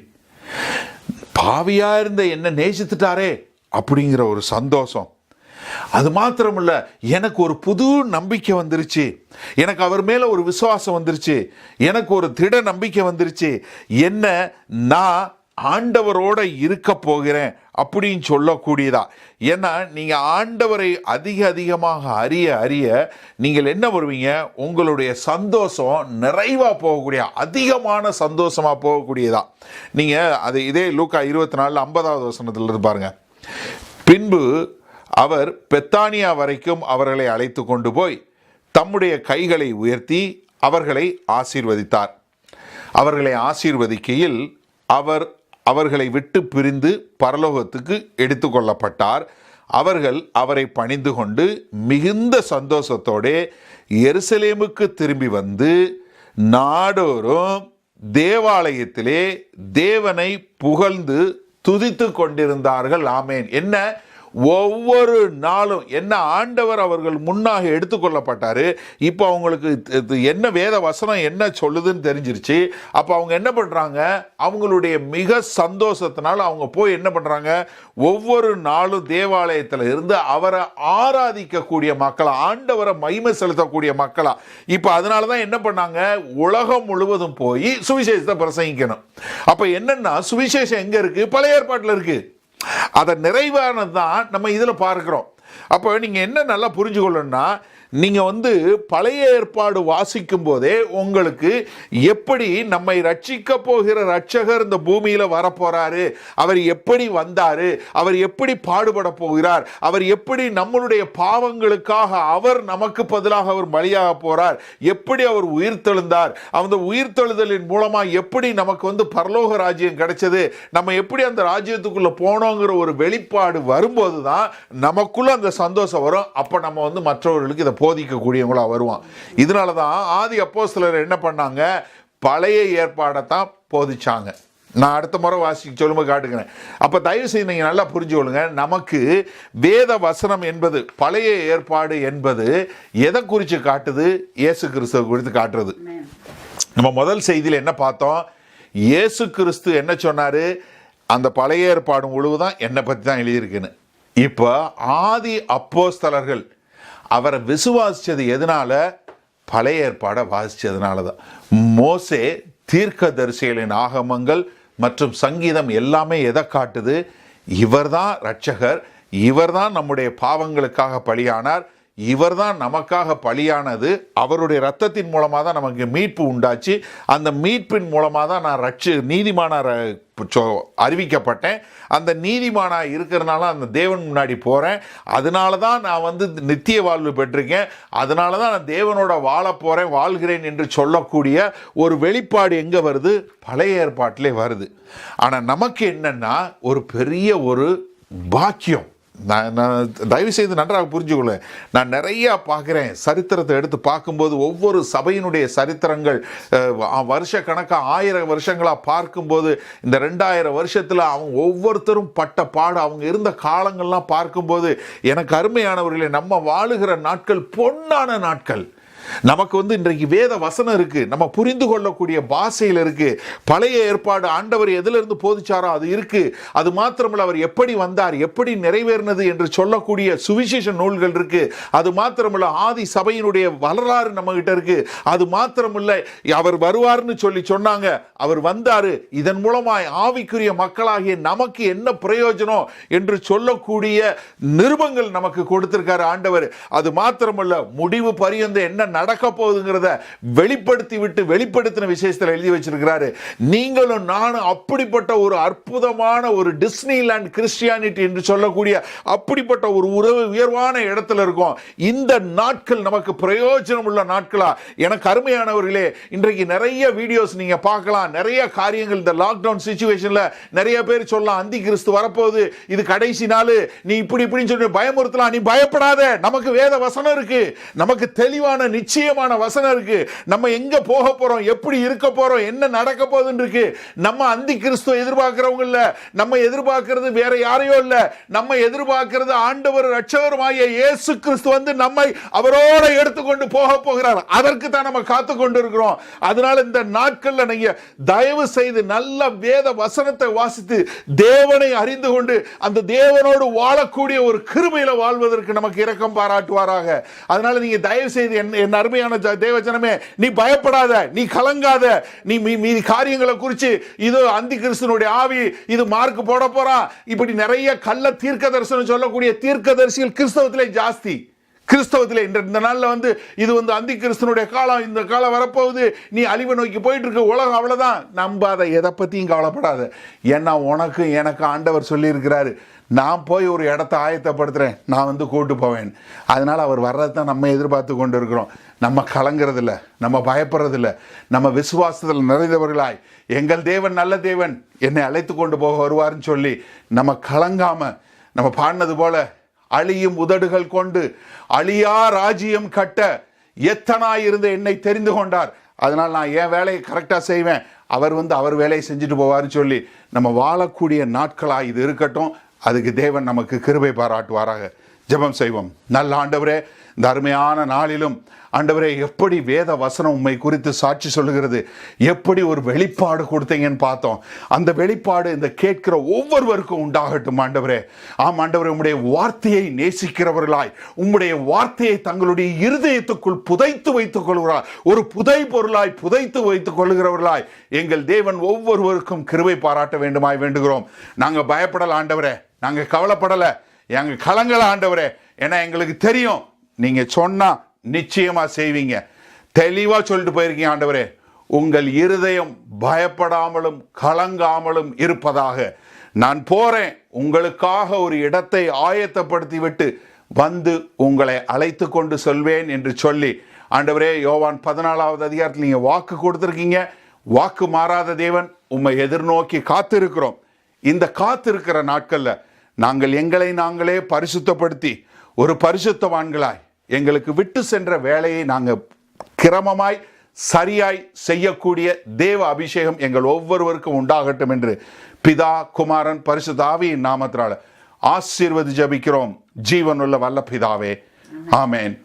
பாவியா இருந்த என்னை நேசித்துட்டாரே அப்படிங்கிற ஒரு சந்தோஷம். அது மாத்திரமில்ல, எனக்கு ஒரு புது நம்பிக்கை வந்துருச்சு, எனக்கு அவர் மேல ஒரு விசுவாசம் வந்துருச்சு, எனக்கு ஒரு திட நம்பிக்கை வந்துருச்சு, என்ன நான் ஆண்டவரோட இருக்க போகிறேன் அப்படின்னு சொல்லக்கூடியதா. ஏன்னா நீங்க ஆண்டவரை அதிகமாக அறிய அறிய நீங்கள் என்ன வருவீங்க, உங்களுடைய சந்தோஷம் நிறைவா போகக்கூடிய, அதிகமான சந்தோஷமா போகக்கூடியதா. நீங்க அது இதே லூக்கா 24:50 வசனத்துல இருந்து பாருங்க. பின்பு அவர் பெத்தானியா வரைக்கும் அவர்களை அழைத்து கொண்டு போய் தம்முடைய கைகளை உயர்த்தி அவர்களை ஆசீர்வதித்தார். அவர்களை ஆசீர்வதிக்கையில் அவர் அவர்களை விட்டு பிரிந்து பரலோகத்துக்கு எடுத்துக்கொள்ளப்பட்டார். அவர்கள் அவரை பணிந்து கொண்டு மிகுந்த சந்தோஷத்தோடு எருசலேமுக்கு திரும்பி வந்து நாடோறும் தேவாலயத்திலே தேவனை புகழ்ந்து துதித்து கொண்டிருந்தார்கள். ஆமேன். என்ன, ஒவ்வொரு நாளும் என்ன, ஆண்டவர் அவர்கள் முன்னாக எடுத்துக்கொள்ளப்பட்டாரு. இப்போ அவங்களுக்கு என்ன வேத வசனம் என்ன சொல்லுதுன்னு தெரிஞ்சிருச்சு. அப்போ அவங்க என்ன பண்றாங்க, அவங்களுடைய மிக சந்தோஷத்தினால அவங்க போய் என்ன பண்றாங்க, ஒவ்வொரு நாளும் தேவாலயத்தில் இருந்து அவரை ஆராதிக்கக்கூடிய மக்களா, ஆண்டவரை மகிமை செலுத்தக்கூடிய மக்களா. இப்போ அதனாலதான் என்ன பண்ணாங்க, உலகம் முழுவதும் போய் சுவிசேஷத்தை பிரசங்கிக்கணும். அப்ப என்னன்னா, சுவிசேஷம் எங்க இருக்கு? பழைய ஏற்பாட்டில் இருக்கு. அதை நிறைவானது தான் நம்ம இதில் பார்க்கிறோம். அப்போ நீங்கள் என்ன நல்லா புரிஞ்சு கொள்ளணும்னா, நீங்க பழைய ஏற்பாடு வாசிக்கும் போதே உங்களுக்கு எப்படி நம்மை ரட்சிக்க போகிற ரட்சகர் இந்த பூமியில வரப்போறாரு, அவர் எப்படி வந்தாரு, அவர் எப்படி பாடுபட போகிறார், அவர் எப்படி நம்மளுடைய பாவங்களுக்காக அவர் நமக்கு பதிலாக அவர் பலியாக போறார், எப்படி அவர் உயிர்த்தெழுந்தார், அந்த உயிர்த்தெழுதலின் மூலமா எப்படி நமக்கு பரலோக ராஜ்யம் கிடைச்சது, நம்ம எப்படி அந்த ராஜ்யத்துக்குள்ள போனோங்கிற ஒரு வெளிப்பாடு வரும்போதுதான் நமக்குள்ள அந்த சந்தோஷம் வரும். அப்ப நம்ம மற்றவர்களுக்கு இதை போதிக்கக்கூடியவங்களா வருவான். இதனாலதான் ஆதி அப்போஸ்தலர் என்ன பண்ணாங்க, பழைய ஏற்பாடை தான் போதிச்சாங்க. நான் அடுத்த முறை வாசிக்க சொல்லும்போது காட்டுக்கிறேன். அப்ப தயவு செய்து நீங்க நல்லா புரிஞ்சு கொள்ளுங்க. நமக்கு வேத வசனம் என்பது, பழைய ஏற்பாடு என்பது எதை குறித்து காட்டுது? இயேசு கிறிஸ்துவை குறித்து காட்டுறது. நம்ம முதல் செய்தியில் என்ன பார்த்தோம்? இயேசு கிறிஸ்து என்ன சொன்னாரு? அந்த பழைய ஏற்பாடு முழுவதும் என்னை பற்றி தான் எழுதியிருக்குன்னு. இப்போ ஆதி அப்போஸ்தலர்கள் அவரை விசுவாசிச்சது எதனால? பழைய ஏற்பாடை வாசிச்சதுனால தான். மோசே, தீர்க்கதரிசிகளின் ஆகமங்கள் மற்றும் சங்கீதம் எல்லாமே எதை காட்டுது? இவர்தான் இரட்சகர், இவர்தான் நம்முடைய பாவங்களுக்காக பலியானார், இவர்தான் நமக்காக பலியானது, அவருடைய ரத்தத்தின் மூலமாக தான் நமக்கு மீட்பு உண்டாச்சு, அந்த மீட்பின் மூலமாக தான் நான் நீதிமானார் அறிவிக்கப்பட்டேன், அந்த நீதிமானா இருக்கிறதுனால அந்த தேவன் முன்னாடி போகிறேன், அதனால தான் நான் நித்திய வாழ்வு பெற்றிருக்கேன், அதனால தான் நான் தேவனோட வாழ போகிறேன், வாழ்கிறேன் என்று சொல்லக்கூடிய ஒரு வெளிப்பாடு எங்கே வருது? பழைய ஏற்பாட்டிலே வருது. ஆனால் நமக்கு என்னன்னா ஒரு பெரிய ஒரு பாக்கியம். நான் தயவு செய்து நன்றாக புரிஞ்சுக்கொள்ள, நான் நிறையா பார்க்குறேன். சரித்திரத்தை எடுத்து பார்க்கும்போது ஒவ்வொரு சபையினுடைய சரித்திரங்கள் வருஷ கணக்காக 1000 வருஷங்களாக பார்க்கும்போது இந்த 2000 வருஷத்தில் அவங்க ஒவ்வொருத்தரும் பட்ட பாடு, அவங்க இருந்த காலங்கள்லாம் பார்க்கும்போது எனக்கு அருமையானவர்களே, நம்ம வாழுகிற நாட்கள் பொன்னான நாட்கள். நமக்கு இன்றைக்கு வேத வசனம் இருக்கு, நம்ம புரிந்து கொள்ளக்கூடிய பாஷையில் இருக்கு. பழைய ஏற்பாடு ஆண்டவர் எதிலிருந்து போதிச்சாரோ அது இருக்கு. அது மாத்திரமல்ல, அவர் எப்படி வந்தார், எப்படி நிறைவேறினது என்று சொல்லக்கூடிய சுவிசேஷ நூல்கள் இருக்கு. அது மாத்திரமல்ல, ஆதி சபையினுடைய வரலாறு நம்ம கிட்ட இருக்கு. அது மாத்திரமல்ல, அவர் வருவார்னு சொன்னாங்க, அவர் வந்தாரு, இதன் மூலமாய் ஆவிக்குரிய மக்களாகிய நமக்கு என்ன பிரயோஜனம் என்று சொல்லக்கூடிய நிருபங்கள் நமக்கு கொடுத்திருக்காரு ஆண்டவர். அது மாத்திரமல்ல, முடிவு பரியந்த என்ன நடக்க போகுதுங்கிறத வெளிப்படுத்தி விட்டு வெளிப்படுத்தின விசேஷத்தில் எழுதி வச்சிருக்கிறாரு. நீங்களும் நானும் அப்படிப்பட்ட ஒரு அற்புதமான ஒரு டிஸ்னிலாண்ட் கிறிஸ்டியானிட்டி என்று சொல்லக்கூடிய அப்படிப்பட்ட ஒரு உயர்வான இடத்துல இருக்கும். இந்த நாட்கள் நமக்கு பிரயோஜனம் உள்ள நாட்களா? எனக்கு அருமையானவர்களே, இன்றைக்கு நிறைய வீடியோஸ் நீங்க பார்க்கலாம், நிறைய காரியங்கள். இந்த லாக்டவுன் சிச்சுவேஷன்ல நிறைய பேர் சொல்லலாம், அந்தி கிறிஸ்து வரப்போகுது, இது கடைசி நாள், நீ இப்படின்னு சொல்லி பயமுறுத்தலாம். நீ பயப்படாத, நமக்கு வேத வசனம் இருக்கு, நமக்கு தெளிவான நிச்சயமான வசனம் இருக்கு. நம்ம எங்க போக போறோம், எப்படி இருக்க போறோம், என்ன நடக்க போகுதுன்னு இருக்கு. நம்ம அந்தி கிறிஸ்துவ எதிர்பார்க்கிறவங்க இல்ல, நம்ம எதிர்பார்க்கிறது வேற யாரையோ இல்ல, நம்ம எதிர்பார்க்கிறது ஆண்டவர் இரட்சகருமாகிய இயேசு கிறிஸ்து நம்மை அவரோட எடுத்துக்கொண்டு போக போகிறார். அதற்கு தான் நம்ம காத்து கொண்டு இருக்கிறோம். அதனால இந்த நாட்கள்ல நீங்க தயவு செய்து நல்ல வேத வசனத்தை வாசித்து தேவனை அறிந்து கொண்டு அந்த தேவனோடு வாழக்கூடிய ஒரு கிருபையில வாழ்வதற்கு நமக்கு இரக்கம் பாராட்டுவாராக. அதனால நீங்க தயவு செய்து என் அருமையான தேவஜனமே, நீ பயப்படாத, நீ கலங்காத, நீ மீதி காரியங்களை குறித்து இது அந்தி கிறிஸ்துனுடைய ஆவி, இது மார்க் போட போறான், இப்படி நிறைய கள்ள தீர்க்க தரிசனம் சொல்லக்கூடிய தீர்க்கதரிசிகள் கிறிஸ்தவத்திலே ஜாஸ்தி. கிறிஸ்தவத்திலே இந்த நாளில் இது அந்தி கிறிஸ்துனுடைய காலம், இந்த காலம் வரப்போகுது, நீ அழிவை நோக்கி போயிட்டு இருக்க, உலகம் அவ்வளவுதான். நம்பாத, எதை பத்தியும் கவலைப்படாத. ஏன்னா உனக்கு எனக்கு ஆண்டவர் சொல்லி இருக்கிறாரு, நான் போய் ஒரு இடத்த ஆயத்தப்படுத்துறேன், நான் கூட்டு போவேன். அதனால அவர் வர்றது தான் நம்ம எதிர்பார்த்து கொண்டு இருக்கிறோம். நம்ம கலங்கிறதில்ல, நம்ம பயப்படுறதில்ல, நம்ம விசுவாசத்தில் நிறைந்தவர்களாய் எங்கள் தேவன் நல்ல தேவன், என்னை அழைத்து கொண்டு போக வருவார்னு சொல்லி நம்ம கலங்காம, நம்ம பாடினது போல அழியும் உதடுகள் கொண்டு அழியா ராஜ்யம் கட்ட எத்தனாயிருந்த என்னை தெரிந்து கொண்டார், அதனால் நான் என் வேலையை கரெக்டாக செய்வேன், அவர் அவர் வேலையை செஞ்சுட்டு போவார்னு சொல்லி நம்ம வாழக்கூடிய நாட்களாக இது இருக்கட்டும். அதுக்கு தேவன் நமக்கு கிருபை பாராட்டுவாராக. ஜெபம் செய்வோம். நல்ல ஆண்டவரே, இந்த அருமையான நாளிலும் ஆண்டவரே, எப்படி வேத வசனம் உம்மை குறித்து சாட்சி சொல்லுகிறது, எப்படி ஒரு வெளிப்பாடு கொடுத்தீங்கன்னு பார்த்தோம். அந்த வெளிப்பாடு இந்த கேட்கிற ஒவ்வொருவருக்கும் உண்டாகட்டும் ஆண்டவரே. ஆம் ஆண்டவரே, உம்முடைய வார்த்தையை நேசிக்கிறவர்களாய், உம்முடைய வார்த்தையை தங்களுடைய இருதயத்துக்குள் புதைத்து வைத்துக் கொள்கிறார், ஒரு புதை பொருளாய் புதைத்து வைத்துக் கொள்கிறவர்களாய் எங்கள் தேவன் ஒவ்வொருவருக்கும் கிருபை பாராட்ட வேண்டுமாய் வேண்டுகிறோம். நாங்கள் பயப்படல ஆண்டவரே, நாங்கள் கவலைப்படலை, எங்கள் கலங்கல ஆண்டவரே. ஏன்னா எங்களுக்கு தெரியும், நீங்க சொன்னா நிச்சயமா செய்வீங்க. தெளிவா சொல்லிட்டு போயிருக்கீங்க ஆண்டவரே. உங்கள் இருதயம் பயப்படாமலும் கலங்காமலும் இருப்பதாக. நான் போறேன், உங்களுக்காக ஒரு இடத்தை ஆயத்தப்படுத்தி விட்டு வந்து உங்களை அழைத்து கொண்டு சொல்வேன் என்று சொல்லி, ஆண்டவரே, யோவான் 14வது அதிகாரத்தில் நீங்க வாக்கு கொடுத்திருக்கீங்க. வாக்கு மாறாத தேவன், உம்மை எதிர்நோக்கி காத்திருக்கிறோம். இந்த காத்திருக்கிற நாட்கள்ல நாங்கள் எங்களை நாங்களே பரிசுத்தப்படுத்தி ஒரு பரிசுத்தவான்களாய் எங்களுக்கு விட்டு சென்ற வேலையை நாங்கள் கிரமமாய் சரியாய் செய்யக்கூடிய தேவ அபிஷேகம் எங்கள் ஒவ்வொருவருக்கும் உண்டாகட்டும் என்று பிதா, குமாரன், பரிசுத்த ஆவியின் நாமத்தினால ஆசீர்வதி ஜெபிக்கிறோம் ஜீவனுள்ள வல்ல பிதாவே. ஆமென்.